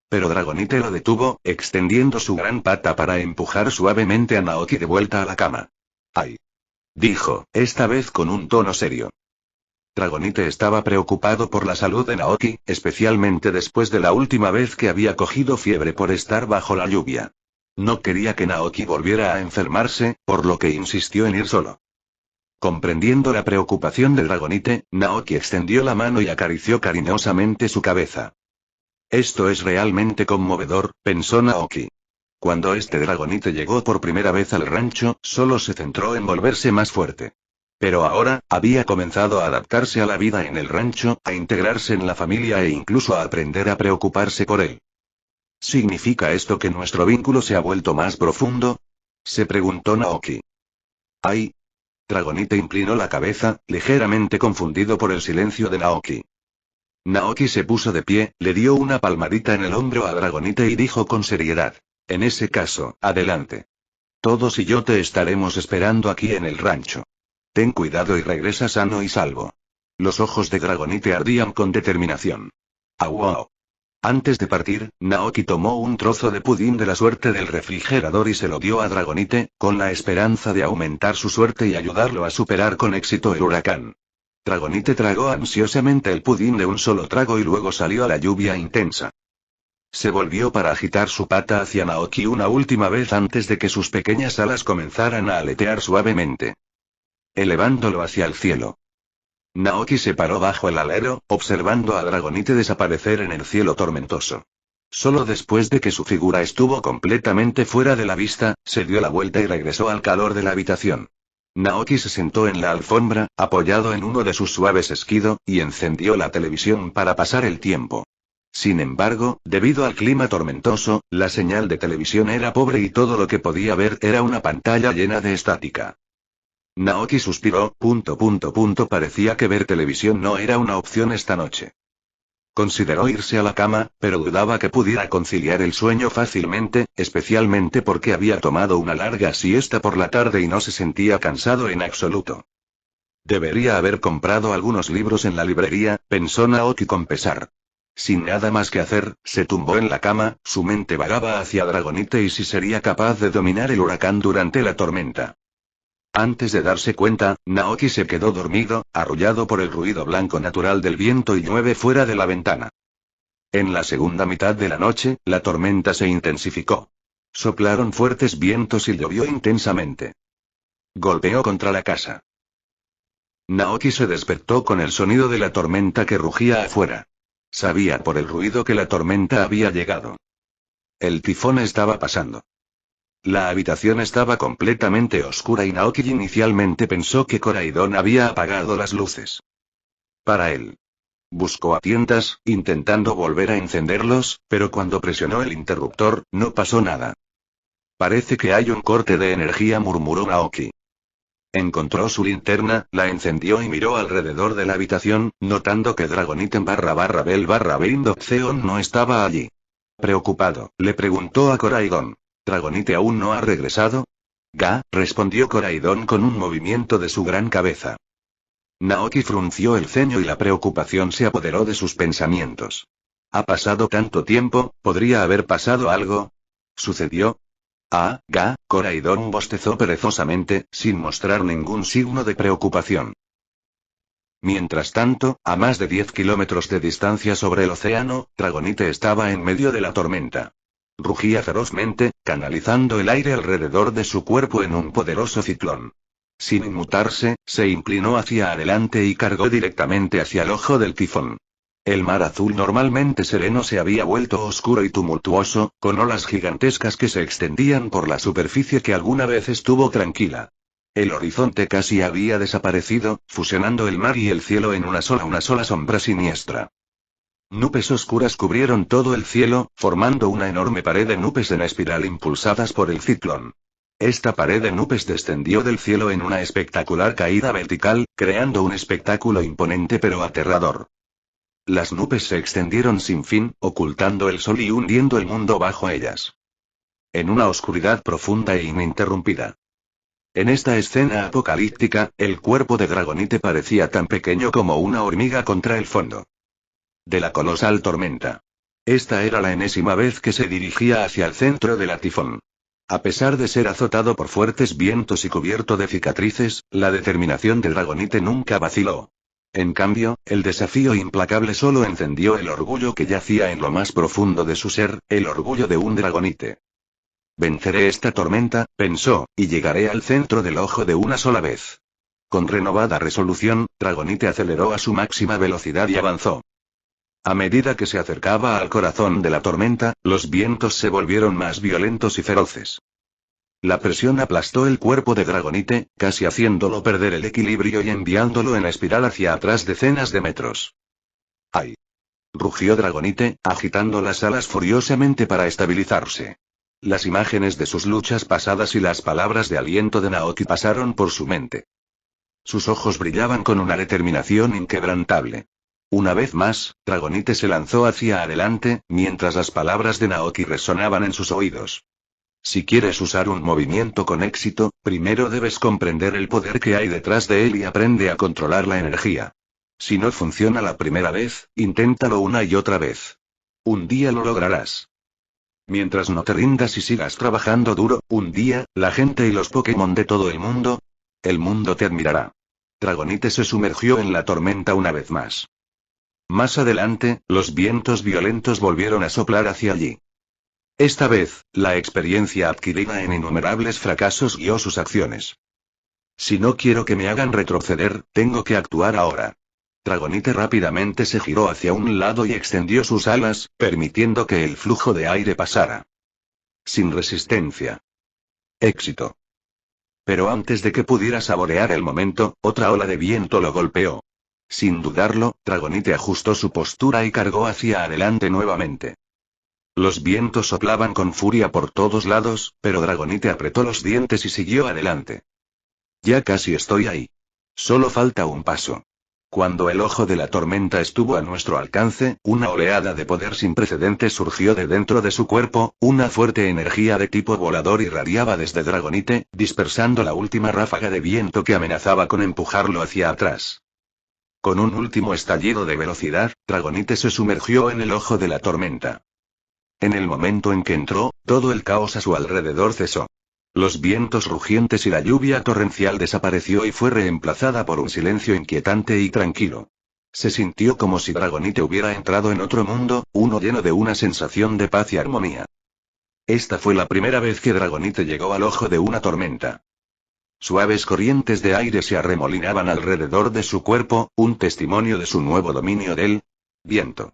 Pero Dragonite lo detuvo, extendiendo su gran pata para empujar suavemente a Naoki de vuelta a la cama. ¡Ay! Dijo, esta vez con un tono serio. Dragonite estaba preocupado por la salud de Naoki, especialmente después de la última vez que había cogido fiebre por estar bajo la lluvia. No quería que Naoki volviera a enfermarse, por lo que insistió en ir solo. Comprendiendo la preocupación de Dragonite, Naoki extendió la mano y acarició cariñosamente su cabeza. Esto es realmente conmovedor, pensó Naoki. Cuando este Dragonite llegó por primera vez al rancho, solo se centró en volverse más fuerte. Pero ahora, había comenzado a adaptarse a la vida en el rancho, a integrarse en la familia e incluso a aprender a preocuparse por él. ¿Significa esto que nuestro vínculo se ha vuelto más profundo? Se preguntó Naoki. ¡Ay! Dragonite inclinó la cabeza, ligeramente confundido por el silencio de Naoki. Naoki se puso de pie, le dio una palmadita en el hombro a Dragonite y dijo con seriedad. En ese caso, adelante. Todos y yo te estaremos esperando aquí en el rancho. Ten cuidado y regresa sano y salvo. Los ojos de Dragonite ardían con determinación. ¡Au! Antes de partir, Naoki tomó un trozo de pudín de la suerte del refrigerador y se lo dio a Dragonite, con la esperanza de aumentar su suerte y ayudarlo a superar con éxito el huracán. Dragonite tragó ansiosamente el pudín de un solo trago y luego salió a la lluvia intensa. Se volvió para agitar su pata hacia Naoki una última vez antes de que sus pequeñas alas comenzaran a aletear suavemente, elevándolo hacia el cielo. Naoki se paró bajo el alero, observando a Dragonite desaparecer en el cielo tormentoso. Solo después de que su figura estuvo completamente fuera de la vista, se dio la vuelta y regresó al calor de la habitación. Naoki se sentó en la alfombra, apoyado en uno de sus suaves esquido, y encendió la televisión para pasar el tiempo. Sin embargo, debido al clima tormentoso, la señal de televisión era pobre y todo lo que podía ver era una pantalla llena de estática. Naoki suspiró, parecía que ver televisión no era una opción esta noche. Consideró irse a la cama, pero dudaba que pudiera conciliar el sueño fácilmente, especialmente porque había tomado una larga siesta por la tarde y no se sentía cansado en absoluto. Debería haber comprado algunos libros en la librería, pensó Naoki con pesar. Sin nada más que hacer, se tumbó en la cama, su mente vagaba hacia Dragonite y si sería capaz de dominar el huracán durante la tormenta. Antes de darse cuenta, Naoki se quedó dormido, arrullado por el ruido blanco natural del viento y llueve fuera de la ventana. En la segunda mitad de la noche, la tormenta se intensificó. Soplaron fuertes vientos y llovió intensamente. Golpeó contra la casa. Naoki se despertó con el sonido de la tormenta que rugía afuera. Sabía por el ruido que la tormenta había llegado. El tifón estaba pasando. La habitación estaba completamente oscura y Naoki inicialmente pensó que Koraidon había apagado las luces. Para él. Buscó a tientas, intentando volver a encenderlos, pero cuando presionó el interruptor, no pasó nada. Parece que hay un corte de energía, murmuró Naoki. Encontró su linterna, la encendió y miró alrededor de la habitación, notando que Dragonite_Bell_Bindopceon no estaba allí. Preocupado, le preguntó a Koraidon. ¿Dragonite aún no ha regresado? Respondió Koraidon con un movimiento de su gran cabeza. Naoki frunció el ceño y la preocupación se apoderó de sus pensamientos. Ha pasado tanto tiempo, ¿podría haber pasado algo? ¿Sucedió? Koraidon bostezó perezosamente, sin mostrar ningún signo de preocupación. Mientras tanto, a más de 10 kilómetros de distancia sobre el océano, Dragonite estaba en medio de la tormenta. Rugía ferozmente, canalizando el aire alrededor de su cuerpo en un poderoso ciclón. Sin inmutarse, se inclinó hacia adelante y cargó directamente hacia el ojo del tifón. El mar azul normalmente sereno se había vuelto oscuro y tumultuoso, con olas gigantescas que se extendían por la superficie que alguna vez estuvo tranquila. El horizonte casi había desaparecido, fusionando el mar y el cielo en una sola sombra siniestra. Nubes oscuras cubrieron todo el cielo, formando una enorme pared de nubes en espiral impulsadas por el ciclón. Esta pared de nubes descendió del cielo en una espectacular caída vertical, creando un espectáculo imponente pero aterrador. Las nubes se extendieron sin fin, ocultando el sol y hundiendo el mundo bajo ellas. En una oscuridad profunda e ininterrumpida. En esta escena apocalíptica, el cuerpo de Dragonite parecía tan pequeño como una hormiga contra el fondo de la colosal tormenta. Esta era la enésima vez que se dirigía hacia el centro de la tifón. A pesar de ser azotado por fuertes vientos y cubierto de cicatrices, la determinación de Dragonite nunca vaciló. En cambio, el desafío implacable solo encendió el orgullo que yacía en lo más profundo de su ser, el orgullo de un Dragonite. Venceré esta tormenta, pensó, y llegaré al centro del ojo de una sola vez. Con renovada resolución, Dragonite aceleró a su máxima velocidad y avanzó. A medida que se acercaba al corazón de la tormenta, los vientos se volvieron más violentos y feroces. La presión aplastó el cuerpo de Dragonite, casi haciéndolo perder el equilibrio y enviándolo en espiral hacia atrás decenas de metros. ¡Ay! Rugió Dragonite, agitando las alas furiosamente para estabilizarse. Las imágenes de sus luchas pasadas y las palabras de aliento de Naoki pasaron por su mente. Sus ojos brillaban con una determinación inquebrantable. Una vez más, Dragonite se lanzó hacia adelante, mientras las palabras de Naoki resonaban en sus oídos. Si quieres usar un movimiento con éxito, primero debes comprender el poder que hay detrás de él y aprende a controlar la energía. Si no funciona la primera vez, inténtalo una y otra vez. Un día lo lograrás. Mientras no te rindas y sigas trabajando duro, un día, la gente y los Pokémon de todo el mundo te admirará. Dragonite se sumergió en la tormenta una vez más. Más adelante, los vientos violentos volvieron a soplar hacia allí. Esta vez, la experiencia adquirida en innumerables fracasos guió sus acciones. Si no quiero que me hagan retroceder, tengo que actuar ahora. Dragonite rápidamente se giró hacia un lado y extendió sus alas, permitiendo que el flujo de aire pasara. Sin resistencia. Éxito. Pero antes de que pudiera saborear el momento, otra ola de viento lo golpeó. Sin dudarlo, Dragonite ajustó su postura y cargó hacia adelante nuevamente. Los vientos soplaban con furia por todos lados, pero Dragonite apretó los dientes y siguió adelante. Ya casi estoy ahí. Solo falta un paso. Cuando el ojo de la tormenta estuvo a nuestro alcance, una oleada de poder sin precedentes surgió de dentro de su cuerpo, una fuerte energía de tipo volador irradiaba desde Dragonite, dispersando la última ráfaga de viento que amenazaba con empujarlo hacia atrás. Con un último estallido de velocidad, Dragonite se sumergió en el ojo de la tormenta. En el momento en que entró, todo el caos a su alrededor cesó. Los vientos rugientes y la lluvia torrencial desapareció y fue reemplazada por un silencio inquietante y tranquilo. Se sintió como si Dragonite hubiera entrado en otro mundo, uno lleno de una sensación de paz y armonía. Esta fue la primera vez que Dragonite llegó al ojo de una tormenta. Suaves corrientes de aire se arremolinaban alrededor de su cuerpo, un testimonio de su nuevo dominio del viento.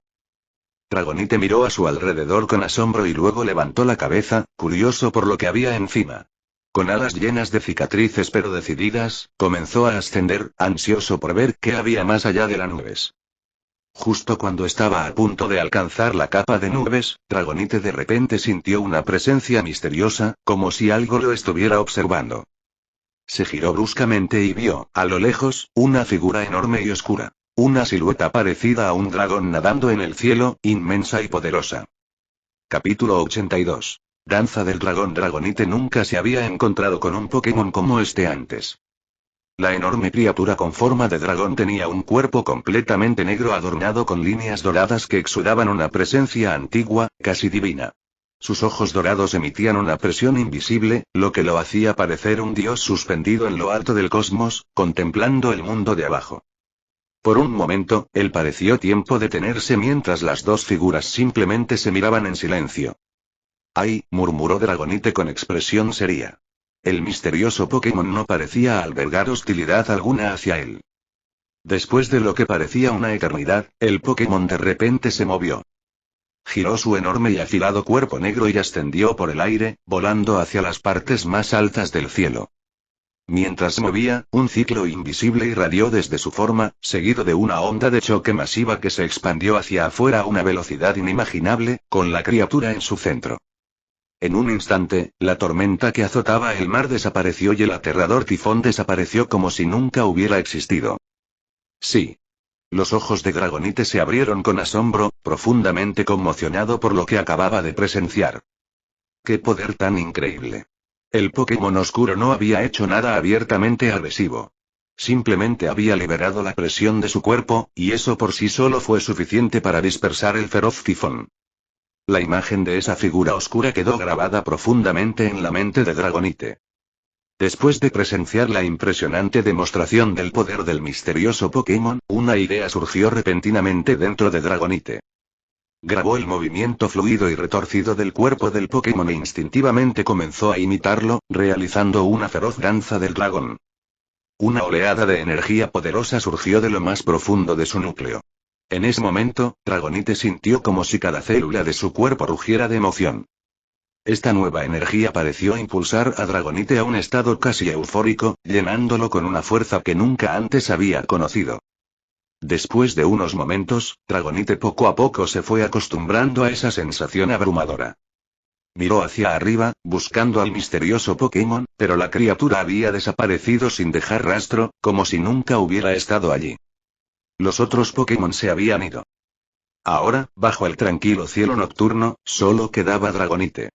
Dragonite miró a su alrededor con asombro y luego levantó la cabeza, curioso por lo que había encima. Con alas llenas de cicatrices pero decididas, comenzó a ascender, ansioso por ver qué había más allá de las nubes. Justo cuando estaba a punto de alcanzar la capa de nubes, Dragonite de repente sintió una presencia misteriosa, como si algo lo estuviera observando. Se giró bruscamente y vio, a lo lejos, una figura enorme y oscura. Una silueta parecida a un dragón nadando en el cielo, inmensa y poderosa. Capítulo 82. Danza del dragón. Dragonite nunca se había encontrado con un Pokémon como este antes. La enorme criatura con forma de dragón tenía un cuerpo completamente negro adornado con líneas doradas que exudaban una presencia antigua, casi divina. Sus ojos dorados emitían una presión invisible, lo que lo hacía parecer un dios suspendido en lo alto del cosmos, contemplando el mundo de abajo. Por un momento, él pareció tiempo detenerse mientras las dos figuras simplemente se miraban en silencio. ¡Ay!, murmuró Dragonite con expresión seria. El misterioso Pokémon no parecía albergar hostilidad alguna hacia él. Después de lo que parecía una eternidad, el Pokémon de repente se movió. Giró su enorme y afilado cuerpo negro y ascendió por el aire, volando hacia las partes más altas del cielo. Mientras se movía, un ciclo invisible irradió desde su forma, seguido de una onda de choque masiva que se expandió hacia afuera a una velocidad inimaginable, con la criatura en su centro. En un instante, la tormenta que azotaba el mar desapareció y el aterrador tifón desapareció como si nunca hubiera existido. Sí. Los ojos de Dragonite se abrieron con asombro, profundamente conmocionado por lo que acababa de presenciar. ¡Qué poder tan increíble! El Pokémon oscuro no había hecho nada abiertamente agresivo. Simplemente había liberado la presión de su cuerpo, y eso por sí solo fue suficiente para dispersar el feroz tifón. La imagen de esa figura oscura quedó grabada profundamente en la mente de Dragonite. Después de presenciar la impresionante demostración del poder del misterioso Pokémon, una idea surgió repentinamente dentro de Dragonite. Grabó el movimiento fluido y retorcido del cuerpo del Pokémon e instintivamente comenzó a imitarlo, realizando una feroz danza del dragón. Una oleada de energía poderosa surgió de lo más profundo de su núcleo. En ese momento, Dragonite sintió como si cada célula de su cuerpo rugiera de emoción. Esta nueva energía pareció impulsar a Dragonite a un estado casi eufórico, llenándolo con una fuerza que nunca antes había conocido. Después de unos momentos, Dragonite poco a poco se fue acostumbrando a esa sensación abrumadora. Miró hacia arriba, buscando al misterioso Pokémon, pero la criatura había desaparecido sin dejar rastro, como si nunca hubiera estado allí. Los otros Pokémon se habían ido. Ahora, bajo el tranquilo cielo nocturno, solo quedaba Dragonite.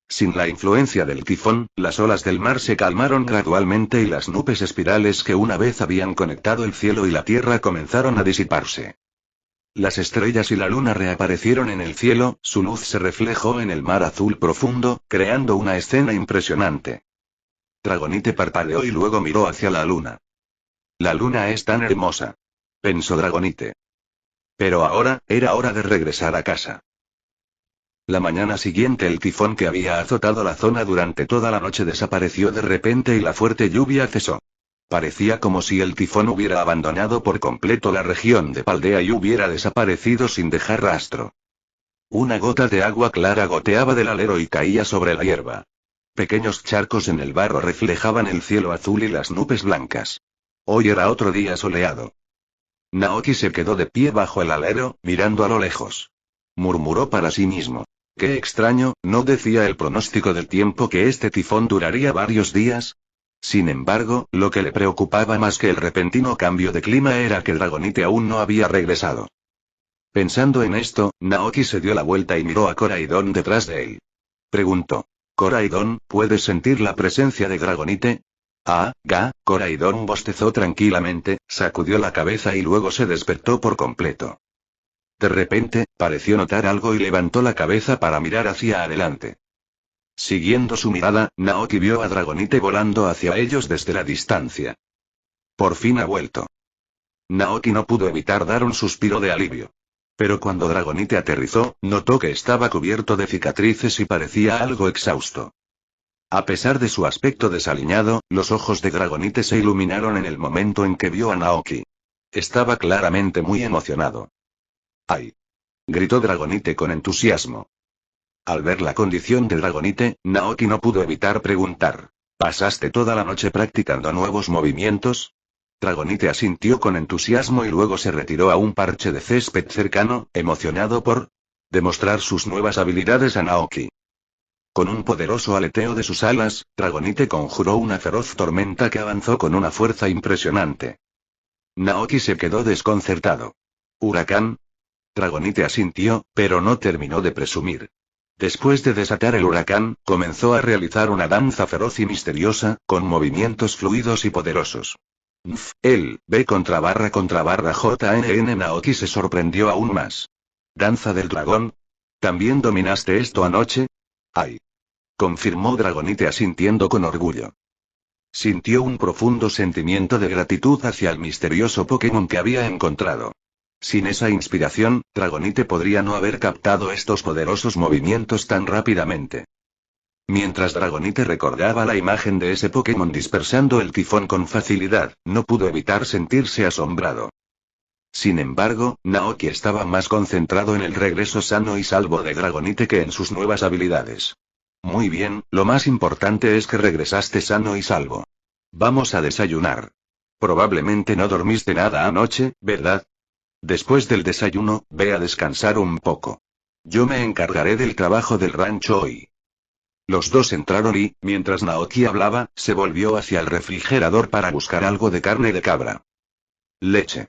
Sin la influencia del tifón, las olas del mar se calmaron gradualmente y las nubes espirales que una vez habían conectado el cielo y la tierra comenzaron a disiparse. Las estrellas y la luna reaparecieron en el cielo, su luz se reflejó en el mar azul profundo, creando una escena impresionante. Dragonite parpadeó y luego miró hacia la luna. La luna es tan hermosa, pensó Dragonite. Pero ahora, era hora de regresar a casa. La mañana siguiente el tifón que había azotado la zona durante toda la noche desapareció de repente y la fuerte lluvia cesó. Parecía como si el tifón hubiera abandonado por completo la región de Paldea y hubiera desaparecido sin dejar rastro. Una gota de agua clara goteaba del alero y caía sobre la hierba. Pequeños charcos en el barro reflejaban el cielo azul y las nubes blancas. Hoy era otro día soleado. Naoki se quedó de pie bajo el alero, mirando a lo lejos. Murmuró para sí mismo. Qué extraño, ¿no decía el pronóstico del tiempo que este tifón duraría varios días? Sin embargo, lo que le preocupaba más que el repentino cambio de clima era que Dragonite aún no había regresado. Pensando en esto, Naoki se dio la vuelta y miró a Koraidon detrás de él. Preguntó. Koraidon, ¿puedes sentir la presencia de Dragonite? Koraidon bostezó tranquilamente, sacudió la cabeza y luego se despertó por completo. De repente, pareció notar algo y levantó la cabeza para mirar hacia adelante. Siguiendo su mirada, Naoki vio a Dragonite volando hacia ellos desde la distancia. Por fin ha vuelto. Naoki no pudo evitar dar un suspiro de alivio. Pero cuando Dragonite aterrizó, notó que estaba cubierto de cicatrices y parecía algo exhausto. A pesar de su aspecto desaliñado, los ojos de Dragonite se iluminaron en el momento en que vio a Naoki. Estaba claramente muy emocionado. ¡Ay! Gritó Dragonite con entusiasmo. Al ver la condición de Dragonite, Naoki no pudo evitar preguntar. ¿Pasaste toda la noche practicando nuevos movimientos? Dragonite asintió con entusiasmo y luego se retiró a un parche de césped cercano, emocionado por demostrar sus nuevas habilidades a Naoki. Con un poderoso aleteo de sus alas, Dragonite conjuró una feroz tormenta que avanzó con una fuerza impresionante. Naoki se quedó desconcertado. ¿Huracán? Dragonite asintió, pero no terminó de presumir. Después de desatar el huracán, comenzó a realizar una danza feroz y misteriosa, con movimientos fluidos y poderosos. B contra barra JNN. Naoki se sorprendió aún más. ¿Danza del dragón? ¿También dominaste esto anoche? ¡Ay! Confirmó Dragonite asintiendo con orgullo. Sintió un profundo sentimiento de gratitud hacia el misterioso Pokémon que había encontrado. Sin esa inspiración, Dragonite podría no haber captado estos poderosos movimientos tan rápidamente. Mientras Dragonite recordaba la imagen de ese Pokémon dispersando el tifón con facilidad, no pudo evitar sentirse asombrado. Sin embargo, Naoki estaba más concentrado en el regreso sano y salvo de Dragonite que en sus nuevas habilidades. Muy bien, lo más importante es que regresaste sano y salvo. Vamos a desayunar. Probablemente no dormiste nada anoche, ¿verdad? Después del desayuno, ve a descansar un poco. Yo me encargaré del trabajo del rancho hoy. Los dos entraron y, mientras Naoki hablaba, se volvió hacia el refrigerador para buscar algo de carne de cabra. Leche.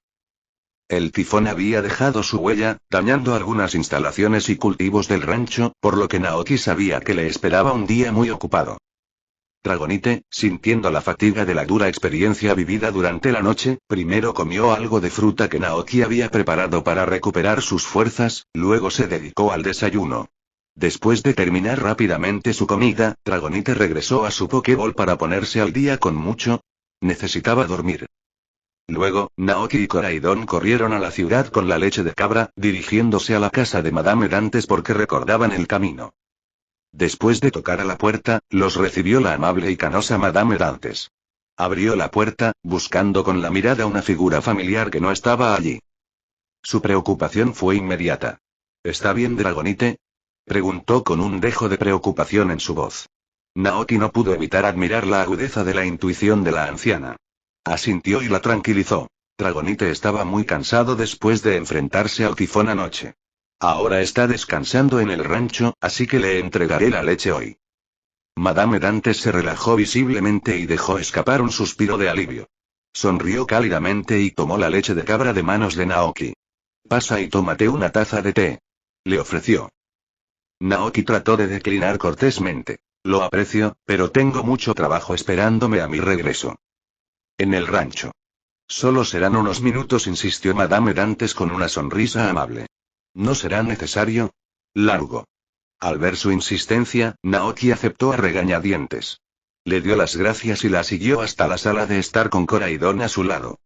El tifón había dejado su huella, dañando algunas instalaciones y cultivos del rancho, por lo que Naoki sabía que le esperaba un día muy ocupado. Dragonite, sintiendo la fatiga de la dura experiencia vivida durante la noche, primero comió algo de fruta que Naoki había preparado para recuperar sus fuerzas, luego se dedicó al desayuno. Después de terminar rápidamente su comida, Dragonite regresó a su Pokéball para ponerse al día con mucho. Necesitaba dormir. Luego, Naoki y Koraidon corrieron a la ciudad con la leche de cabra, dirigiéndose a la casa de Madame Dantes porque recordaban el camino. Después de tocar a la puerta, los recibió la amable y canosa Madame Dantes. Abrió la puerta, buscando con la mirada una figura familiar que no estaba allí. Su preocupación fue inmediata. ¿Está bien, Dragonite? Preguntó con un dejo de preocupación en su voz. Naoki no pudo evitar admirar la agudeza de la intuición de la anciana. Asintió y la tranquilizó. Dragonite estaba muy cansado después de enfrentarse al tifón anoche. Ahora está descansando en el rancho, así que le entregaré la leche hoy. Madame Dantes se relajó visiblemente y dejó escapar un suspiro de alivio. Sonrió cálidamente y tomó la leche de cabra de manos de Naoki. Pasa y tómate una taza de té. Le ofreció. Naoki trató de declinar cortésmente. Lo aprecio, pero tengo mucho trabajo esperándome a mi regreso. En el rancho. Solo serán unos minutos, insistió Madame Dantes con una sonrisa amable. ¿No será necesario? Largo. Al ver su insistencia, Naoki aceptó a regañadientes. Le dio las gracias y la siguió hasta la sala de estar con Koraidon a su lado.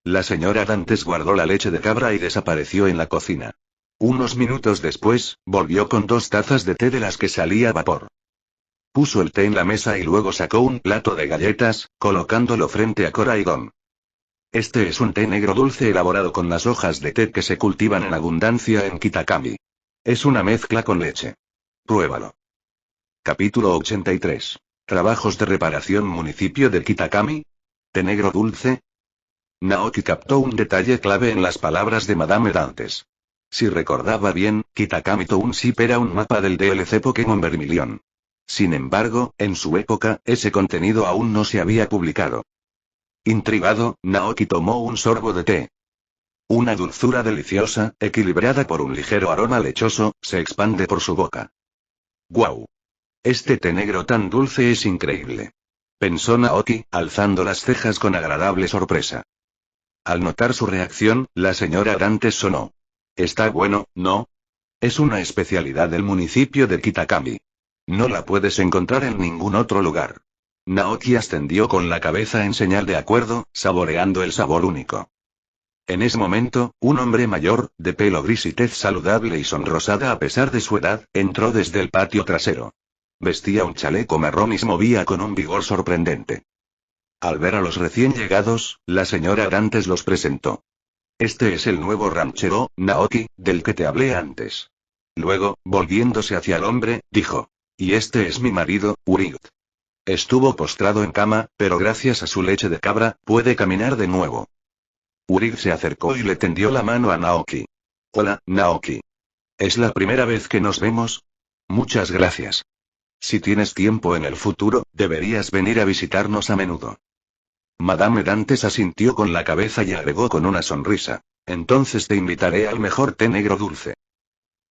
La señora Dantes guardó la leche de cabra y desapareció en la cocina. Unos minutos después, volvió con 2 tazas de té de las que salía vapor. Puso el té en la mesa y luego sacó un plato de galletas, colocándolo frente a Coraidon. Este es un té negro dulce elaborado con las hojas de té que se cultivan en abundancia en Kitakami. Es una mezcla con leche. Pruébalo. Capítulo 83. Trabajos de reparación. Municipio de Kitakami. ¿Té negro dulce? Naoki captó un detalle clave en las palabras de Madame Dantes. Si recordaba bien, Kitakami Township era un mapa del DLC Pokémon Vermilion. Sin embargo, en su época, ese contenido aún no se había publicado. Intrigado, Naoki tomó un sorbo de té. Una dulzura deliciosa, equilibrada por un ligero aroma lechoso, se expande por su boca. ¡Guau! Este té negro tan dulce es increíble. Pensó Naoki, alzando las cejas con agradable sorpresa. Al notar su reacción, la señora Dantes sonó. Está bueno, ¿no? Es una especialidad del municipio de Kitakami. No la puedes encontrar en ningún otro lugar. Naoki ascendió con la cabeza en señal de acuerdo, saboreando el sabor único. En ese momento, un hombre mayor, de pelo gris y tez saludable y sonrosada a pesar de su edad, entró desde el patio trasero. Vestía un chaleco marrón y se movía con un vigor sorprendente. Al ver a los recién llegados, la señora Dantes los presentó. Este es el nuevo ranchero, Naoki, del que te hablé antes. Luego, volviéndose hacia el hombre, dijo. Y este es mi marido, Urig. Estuvo postrado en cama, pero gracias a su leche de cabra, puede caminar de nuevo. Urig se acercó y le tendió la mano a Naoki. Hola, Naoki. ¿Es la primera vez que nos vemos? Muchas gracias. Si tienes tiempo en el futuro, deberías venir a visitarnos a menudo. Madame Dantes asintió con la cabeza y agregó con una sonrisa. Entonces te invitaré al mejor té negro dulce.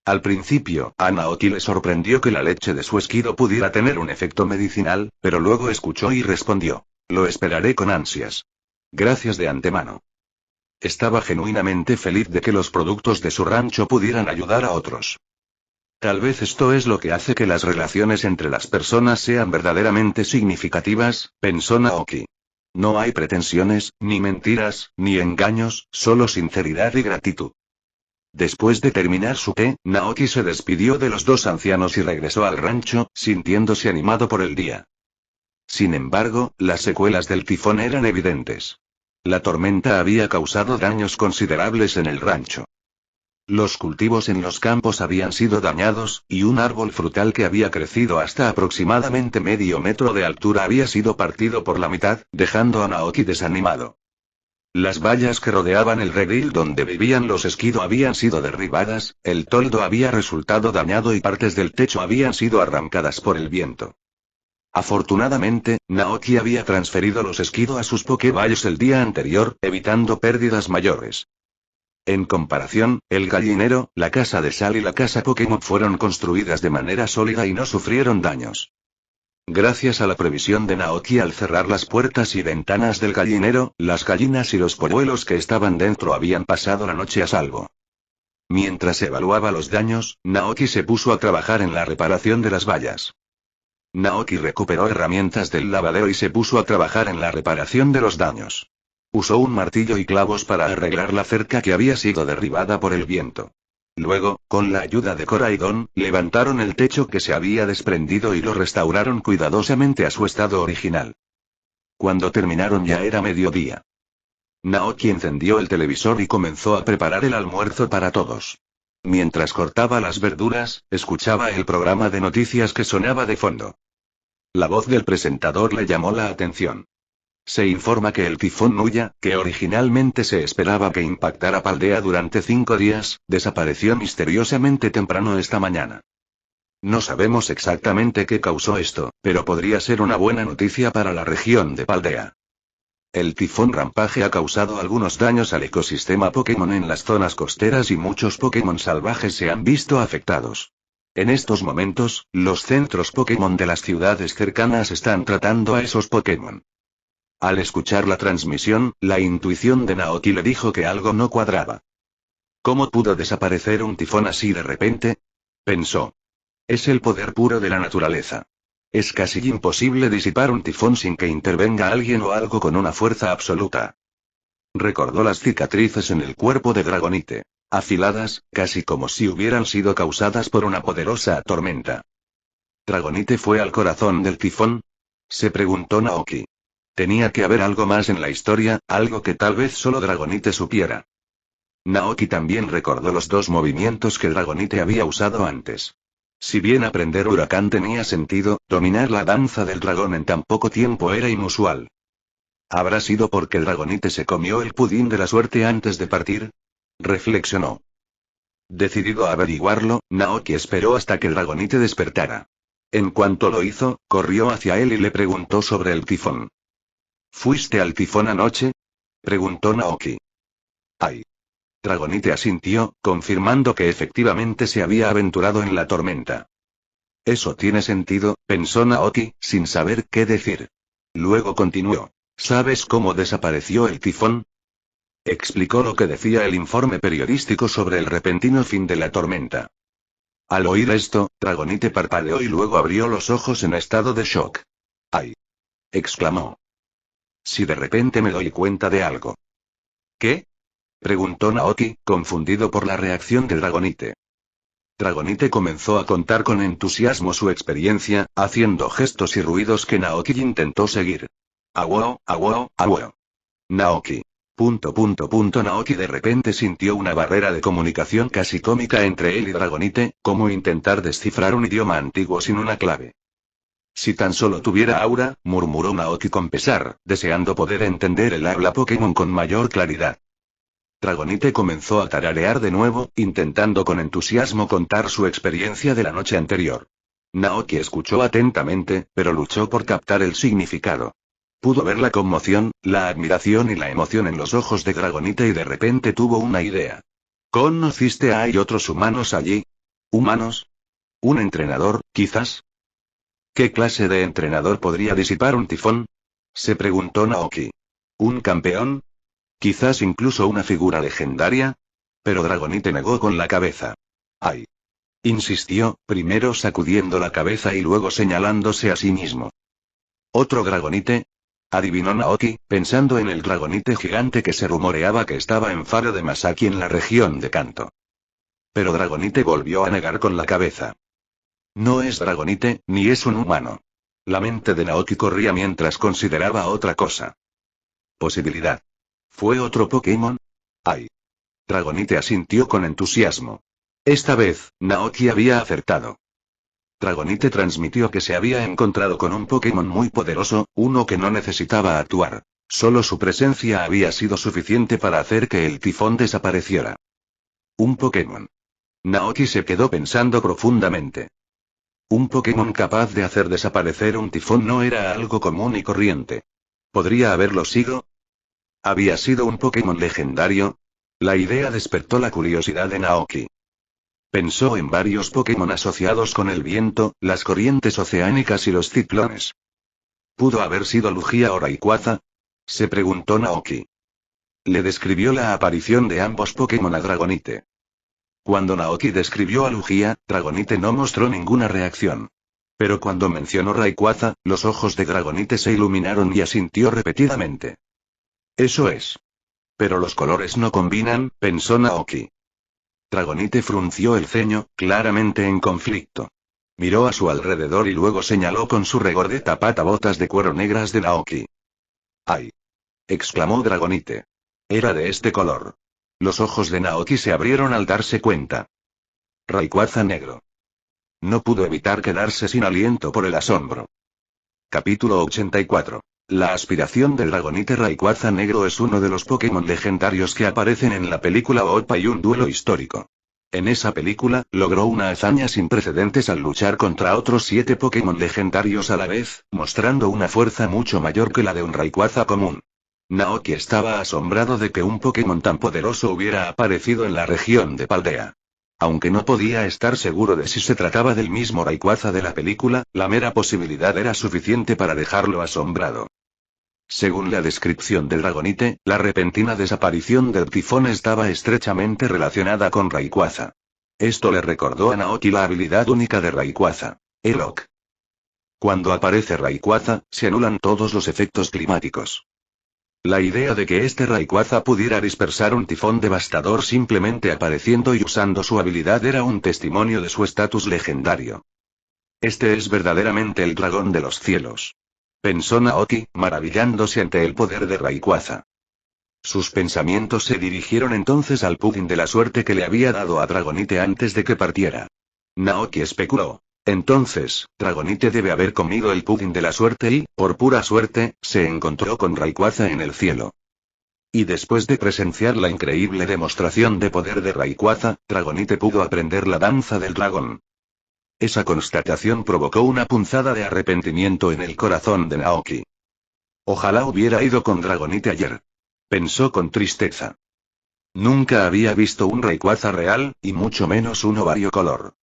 Al principio, a Naoki le sorprendió que la leche de su esquido pudiera tener un efecto medicinal, pero luego escuchó y respondió. Lo esperaré con ansias. Gracias de antemano. Estaba genuinamente feliz de que los productos de su rancho pudieran ayudar a otros. Tal vez esto es lo que hace que las relaciones entre las personas sean verdaderamente significativas, pensó Naoki. No hay pretensiones, ni mentiras, ni engaños, solo sinceridad y gratitud. Después de terminar su té, Naoki se despidió de los 2 ancianos y regresó al rancho, sintiéndose animado por el día. Sin embargo, las secuelas del tifón eran evidentes. La tormenta había causado daños considerables en el rancho. Los cultivos en los campos habían sido dañados, y un árbol frutal que había crecido hasta aproximadamente medio metro de altura había sido partido por la mitad, dejando a Naoki desanimado. Las vallas que rodeaban el redil donde vivían los esquido habían sido derribadas, el toldo había resultado dañado y partes del techo habían sido arrancadas por el viento. Afortunadamente, Naoki había transferido los esquido a sus Pokéballs el día anterior, evitando pérdidas mayores. En comparación, el gallinero, la casa de sal y la casa Pokémon fueron construidas de manera sólida y no sufrieron daños. Gracias a la previsión de Naoki al cerrar las puertas y ventanas del gallinero, las gallinas y los polluelos que estaban dentro habían pasado la noche a salvo. Mientras evaluaba los daños, Naoki se puso a trabajar en la reparación de las vallas. Naoki recuperó herramientas del lavadero y se puso a trabajar en la reparación de los daños. Usó un martillo y clavos para arreglar la cerca que había sido derribada por el viento. Luego, con la ayuda de Coraidon, levantaron el techo que se había desprendido y lo restauraron cuidadosamente a su estado original. Cuando terminaron ya era mediodía. Naoki encendió el televisor y comenzó a preparar el almuerzo para todos. Mientras cortaba las verduras, escuchaba el programa de noticias que sonaba de fondo. La voz del presentador le llamó la atención. Se informa que el tifón Nuya, que originalmente se esperaba que impactara Paldea durante 5 días, desapareció misteriosamente temprano esta mañana. No sabemos exactamente qué causó esto, pero podría ser una buena noticia para la región de Paldea. El tifón Rampage ha causado algunos daños al ecosistema Pokémon en las zonas costeras y muchos Pokémon salvajes se han visto afectados. En estos momentos, los centros Pokémon de las ciudades cercanas están tratando a esos Pokémon. Al escuchar la transmisión, la intuición de Naoki le dijo que algo no cuadraba. ¿Cómo pudo desaparecer un tifón así de repente? Pensó. Es el poder puro de la naturaleza. Es casi imposible disipar un tifón sin que intervenga alguien o algo con una fuerza absoluta. Recordó las cicatrices en el cuerpo de Dragonite. Afiladas, casi como si hubieran sido causadas por una poderosa tormenta. ¿Dragonite fue al corazón del tifón? Se preguntó Naoki. Tenía que haber algo más en la historia, algo que tal vez solo Dragonite supiera. Naoki también recordó los dos movimientos que Dragonite había usado antes. Si bien aprender huracán tenía sentido, dominar la danza del dragón en tan poco tiempo era inusual. ¿Habrá sido porque Dragonite se comió el pudín de la suerte antes de partir? Reflexionó. Decidido a averiguarlo, Naoki esperó hasta que Dragonite despertara. En cuanto lo hizo, corrió hacia él y le preguntó sobre el tifón. ¿Fuiste al tifón anoche? Preguntó Naoki. ¡Ay! Dragonite asintió, confirmando que efectivamente se había aventurado en la tormenta. Eso tiene sentido, pensó Naoki, sin saber qué decir. Luego continuó. ¿Sabes cómo desapareció el tifón? Explicó lo que decía el informe periodístico sobre el repentino fin de la tormenta. Al oír esto, Dragonite parpadeó y luego abrió los ojos en estado de shock. ¡Ay! Exclamó. Si de repente me doy cuenta de algo. ¿Qué? Preguntó Naoki, confundido por la reacción de Dragonite. Dragonite comenzó a contar con entusiasmo su experiencia, haciendo gestos y ruidos que Naoki intentó seguir. Aguao, aguao, aguao. Naoki. Naoki de repente sintió una barrera de comunicación casi cómica entre él y Dragonite, como intentar descifrar un idioma antiguo sin una clave. Si tan solo tuviera aura, murmuró Naoki con pesar, deseando poder entender el habla Pokémon con mayor claridad. Dragonite comenzó a tararear de nuevo, intentando con entusiasmo contar su experiencia de la noche anterior. Naoki escuchó atentamente, pero luchó por captar el significado. Pudo ver la conmoción, la admiración y la emoción en los ojos de Dragonite y de repente tuvo una idea. ¿Conociste a hay otros humanos allí? ¿Humanos? ¿Un entrenador, quizás? ¿Qué clase de entrenador podría disipar un tifón? Se preguntó Naoki. ¿Un campeón? ¿Quizás incluso una figura legendaria? Pero Dragonite negó con la cabeza. ¡Ay! Insistió, primero sacudiendo la cabeza y luego señalándose a sí mismo. ¿Otro Dragonite? Adivinó Naoki, pensando en el Dragonite gigante que se rumoreaba que estaba en Faro de Masaki en la región de Kanto. Pero Dragonite volvió a negar con la cabeza. No es Dragonite, ni es un humano. La mente de Naoki corría mientras consideraba otra cosa. Posibilidad. ¿Fue otro Pokémon? ¡Ay! Dragonite asintió con entusiasmo. Esta vez, Naoki había acertado. Dragonite transmitió que se había encontrado con un Pokémon muy poderoso, uno que no necesitaba actuar. Solo su presencia había sido suficiente para hacer que el tifón desapareciera. Un Pokémon. Naoki se quedó pensando profundamente. Un Pokémon capaz de hacer desaparecer un tifón no era algo común y corriente. ¿Podría haberlo sido? ¿Había sido un Pokémon legendario? La idea despertó la curiosidad de Naoki. Pensó en varios Pokémon asociados con el viento, las corrientes oceánicas y los ciclones. ¿Pudo haber sido Lugia o Rayquaza? Se preguntó Naoki. Le describió la aparición de ambos Pokémon a Dragonite. Cuando Naoki describió a Lugia, Dragonite no mostró ninguna reacción. Pero cuando mencionó Rayquaza, los ojos de Dragonite se iluminaron y asintió repetidamente. Eso es. Pero los colores no combinan, pensó Naoki. Dragonite frunció el ceño, claramente en conflicto. Miró a su alrededor y luego señaló con su regordeta pata botas de cuero negras de Naoki. ¡Ay! Exclamó Dragonite. Era de este color. Los ojos de Naoki se abrieron al darse cuenta. Rayquaza negro. No pudo evitar quedarse sin aliento por el asombro. Capítulo 84. La aspiración de Dragonite. Rayquaza negro es uno de los Pokémon legendarios que aparecen en la película Oppa y un duelo histórico. En esa película, logró una hazaña sin precedentes al luchar contra otros 7 Pokémon legendarios a la vez, mostrando una fuerza mucho mayor que la de un Rayquaza común. Naoki estaba asombrado de que un Pokémon tan poderoso hubiera aparecido en la región de Paldea. Aunque no podía estar seguro de si se trataba del mismo Rayquaza de la película, la mera posibilidad era suficiente para dejarlo asombrado. Según la descripción de Dragonite, la repentina desaparición del tifón estaba estrechamente relacionada con Rayquaza. Esto le recordó a Naoki la habilidad única de Rayquaza, Elok. Cuando aparece Rayquaza, se anulan todos los efectos climáticos. La idea de que este Rayquaza pudiera dispersar un tifón devastador simplemente apareciendo y usando su habilidad era un testimonio de su estatus legendario. Este es verdaderamente el dragón de los cielos, pensó Naoki, maravillándose ante el poder de Rayquaza. Sus pensamientos se dirigieron entonces al pudding de la suerte que le había dado a Dragonite antes de que partiera. Naoki especuló. Entonces, Dragonite debe haber comido el pudding de la suerte y, por pura suerte, se encontró con Rayquaza en el cielo. Y después de presenciar la increíble demostración de poder de Rayquaza, Dragonite pudo aprender la danza del dragón. Esa constatación provocó una punzada de arrepentimiento en el corazón de Naoki. Ojalá hubiera ido con Dragonite ayer, pensó con tristeza. Nunca había visto un Rayquaza real, y mucho menos uno variocolor.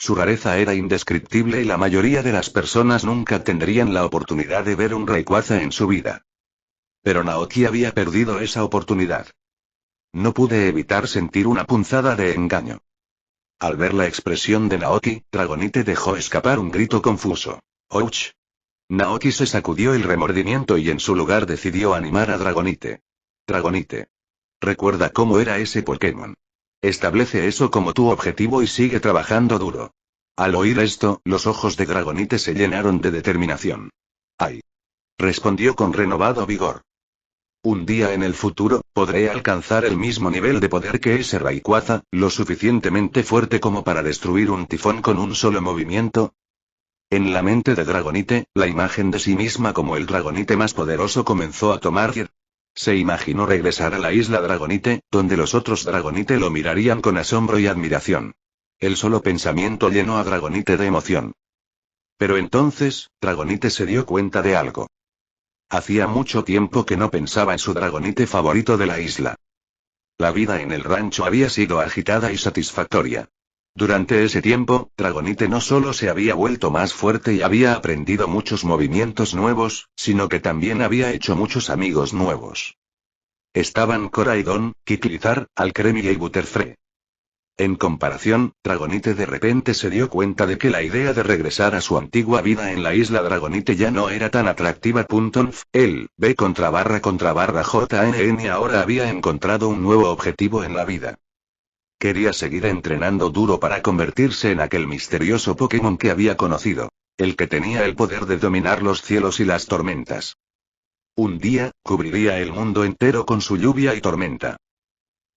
Su rareza era indescriptible y la mayoría de las personas nunca tendrían la oportunidad de ver un Rayquaza en su vida. Pero Naoki había perdido esa oportunidad. No pude evitar sentir una punzada de engaño. Al ver la expresión de Naoki, Dragonite dejó escapar un grito confuso. ¡Ouch! Naoki se sacudió el remordimiento y en su lugar decidió animar a Dragonite. Dragonite. Recuerda cómo era ese Pokémon. Establece eso como tu objetivo y sigue trabajando duro. Al oír esto, los ojos de Dragonite se llenaron de determinación. ¡Ay! Respondió con renovado vigor. Un día en el futuro, podré alcanzar el mismo nivel de poder que ese Rayquaza, lo suficientemente fuerte como para destruir un tifón con un solo movimiento. En la mente de Dragonite, la imagen de sí misma como el Dragonite más poderoso comenzó a tomar vida. Se imaginó regresar a la isla Dragonite, donde los otros Dragonite lo mirarían con asombro y admiración. El solo pensamiento llenó a Dragonite de emoción. Pero entonces, Dragonite se dio cuenta de algo. Hacía mucho tiempo que no pensaba en su Dragonite favorito de la isla. La vida en el rancho había sido agitada y satisfactoria. Durante ese tiempo, Dragonite no solo se había vuelto más fuerte y había aprendido muchos movimientos nuevos, sino que también había hecho muchos amigos nuevos. Estaban Koraidon, Kiklizar, Alcremie y Butterfree. En comparación, Dragonite de repente se dio cuenta de que la idea de regresar a su antigua vida en la isla Dragonite ya no era tan atractiva. Él, JNN ahora había encontrado un nuevo objetivo en la vida. Quería seguir entrenando duro para convertirse en aquel misterioso Pokémon que había conocido, el que tenía el poder de dominar los cielos y las tormentas. Un día, cubriría el mundo entero con su lluvia y tormenta.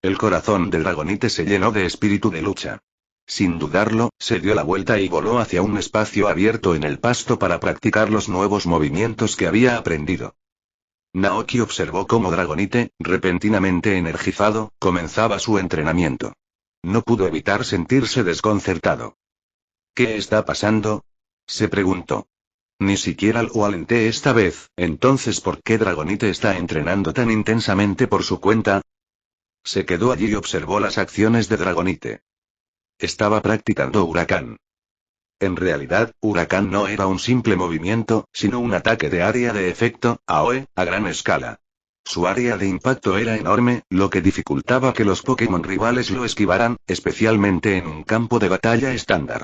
El corazón de Dragonite se llenó de espíritu de lucha. Sin dudarlo, se dio la vuelta y voló hacia un espacio abierto en el pasto para practicar los nuevos movimientos que había aprendido. Naoki observó cómo Dragonite, repentinamente energizado, comenzaba su entrenamiento. No pudo evitar sentirse desconcertado. ¿Qué está pasando?, se preguntó. Ni siquiera lo alenté esta vez, entonces ¿por qué Dragonite está entrenando tan intensamente por su cuenta? Se quedó allí y observó las acciones de Dragonite. Estaba practicando Huracán. En realidad, Huracán no era un simple movimiento, sino un ataque de área de efecto, AOE, a gran escala. Su área de impacto era enorme, lo que dificultaba que los Pokémon rivales lo esquivaran, especialmente en un campo de batalla estándar.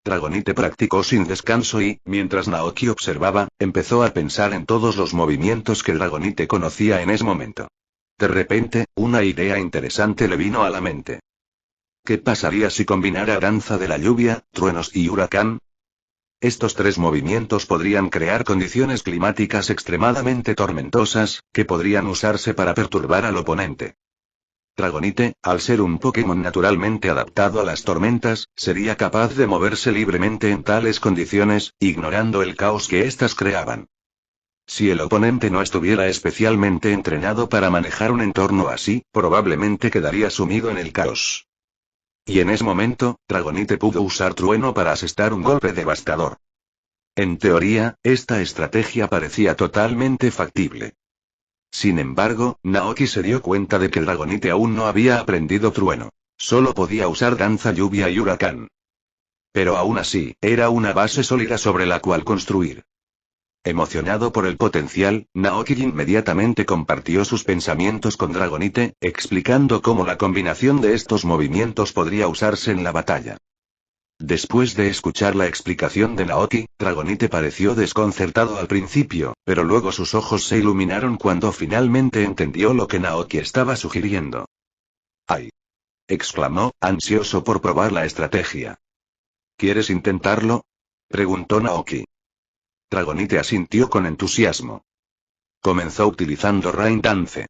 Dragonite practicó sin descanso y, mientras Naoki observaba, empezó a pensar en todos los movimientos que Dragonite conocía en ese momento. De repente, una idea interesante le vino a la mente. ¿Qué pasaría si combinara danza de la lluvia, truenos y huracán? Estos tres movimientos podrían crear condiciones climáticas extremadamente tormentosas, que podrían usarse para perturbar al oponente. Dragonite, al ser un Pokémon naturalmente adaptado a las tormentas, sería capaz de moverse libremente en tales condiciones, ignorando el caos que éstas creaban. Si el oponente no estuviera especialmente entrenado para manejar un entorno así, probablemente quedaría sumido en el caos. Y en ese momento, Dragonite pudo usar trueno para asestar un golpe devastador. En teoría, esta estrategia parecía totalmente factible. Sin embargo, Naoki se dio cuenta de que Dragonite aún no había aprendido trueno. Solo podía usar danza, lluvia y huracán. Pero aún así, era una base sólida sobre la cual construir. Emocionado por el potencial, Naoki inmediatamente compartió sus pensamientos con Dragonite, explicando cómo la combinación de estos movimientos podría usarse en la batalla. Después de escuchar la explicación de Naoki, Dragonite pareció desconcertado al principio, pero luego sus ojos se iluminaron cuando finalmente entendió lo que Naoki estaba sugiriendo. ¡Ay! Exclamó, ansioso por probar la estrategia. ¿Quieres intentarlo? Preguntó Naoki. Dragonite asintió con entusiasmo. Comenzó utilizando Rain Dance.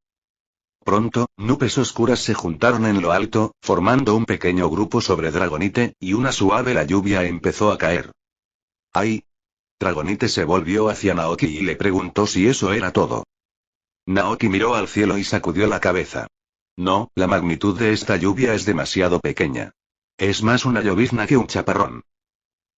Pronto, nubes oscuras se juntaron en lo alto, formando un pequeño grupo sobre Dragonite, y una suave la lluvia empezó a caer. ¡Ay! Dragonite se volvió hacia Naoki y le preguntó si eso era todo. Naoki miró al cielo y sacudió la cabeza. No, la magnitud de esta lluvia es demasiado pequeña. Es más una llovizna que un chaparrón.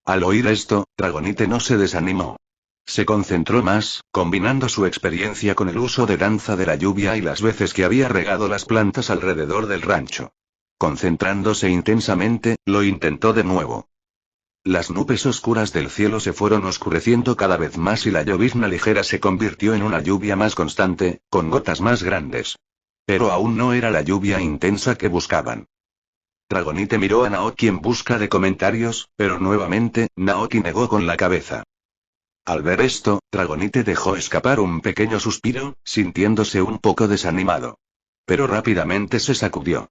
Al oír esto, Dragonite no se desanimó. Se concentró más, combinando su experiencia con el uso de danza de la lluvia y las veces que había regado las plantas alrededor del rancho. Concentrándose intensamente, lo intentó de nuevo. Las nubes oscuras del cielo se fueron oscureciendo cada vez más y la llovizna ligera se convirtió en una lluvia más constante, con gotas más grandes. Pero aún no era la lluvia intensa que buscaban. Dragonite miró a Naoki en busca de comentarios, pero nuevamente, Naoki negó con la cabeza. Al ver esto, Dragonite dejó escapar un pequeño suspiro, sintiéndose un poco desanimado. Pero rápidamente se sacudió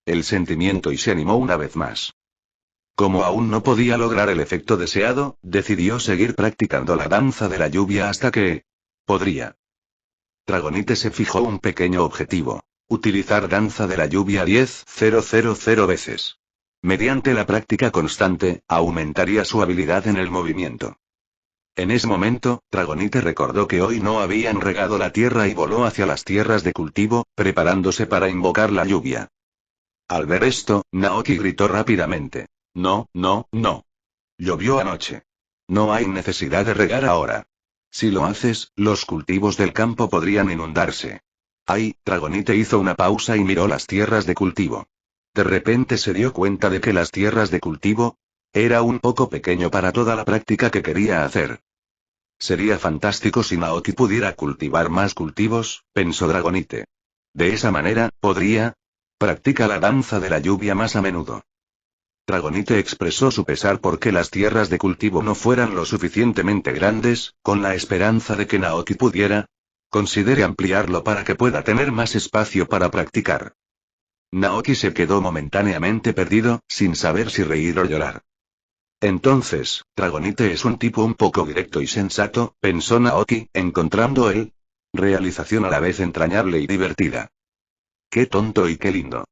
el sentimiento y se animó una vez más. Como aún no podía lograr el efecto deseado, decidió seguir practicando la danza de la lluvia hasta que podría. Dragonite se fijó un pequeño objetivo: utilizar danza de la lluvia 10.000 veces. Mediante la práctica constante, aumentaría su habilidad en el movimiento. En ese momento, Dragonite recordó que hoy no habían regado la tierra y voló hacia las tierras de cultivo, preparándose para invocar la lluvia. Al ver esto, Naoki gritó rápidamente. No, no, no. Llovió anoche. No hay necesidad de regar ahora. Si lo haces, los cultivos del campo podrían inundarse. ¡Ay! Dragonite hizo una pausa y miró las tierras de cultivo. De repente se dio cuenta de que las tierras de cultivo era un poco pequeño para toda la práctica que quería hacer. Sería fantástico si Naoki pudiera cultivar más cultivos, pensó Dragonite. De esa manera, podría practicar la danza de la lluvia más a menudo. Dragonite expresó su pesar porque las tierras de cultivo no fueran lo suficientemente grandes, con la esperanza de que Naoki considere ampliarlo para que pueda tener más espacio para practicar. Naoki se quedó momentáneamente perdido, sin saber si reír o llorar. Entonces, Dragonite es un tipo un poco directo y sensato, pensó Naoki, encontrando él realización a la vez entrañable y divertida. ¡Qué tonto y qué lindo!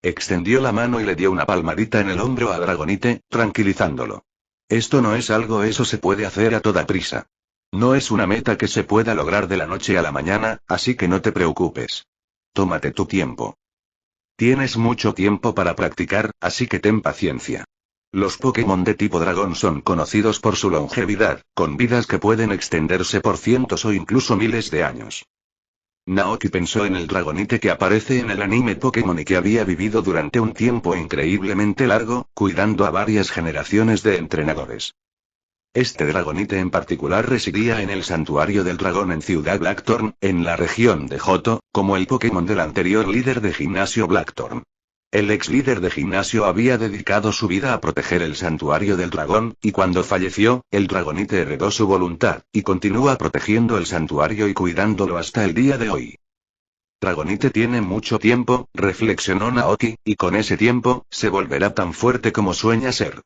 Extendió la mano y le dio una palmadita en el hombro a Dragonite, tranquilizándolo. Esto no es algo, eso se puede hacer a toda prisa. No es una meta que se pueda lograr de la noche a la mañana, así que no te preocupes. Tómate tu tiempo. Tienes mucho tiempo para practicar, así que ten paciencia. Los Pokémon de tipo dragón son conocidos por su longevidad, con vidas que pueden extenderse por cientos o incluso miles de años. Naoki pensó en el Dragonite que aparece en el anime Pokémon y que había vivido durante un tiempo increíblemente largo, cuidando a varias generaciones de entrenadores. Este Dragonite en particular residía en el Santuario del Dragón en Ciudad Blackthorn, en la región de Johto, como el Pokémon del anterior líder de gimnasio Blackthorn. El ex líder de gimnasio había dedicado su vida a proteger el Santuario del Dragón, y cuando falleció, el Dragonite heredó su voluntad, y continúa protegiendo el santuario y cuidándolo hasta el día de hoy. Dragonite tiene mucho tiempo, reflexionó Naoki, y con ese tiempo, se volverá tan fuerte como sueña ser.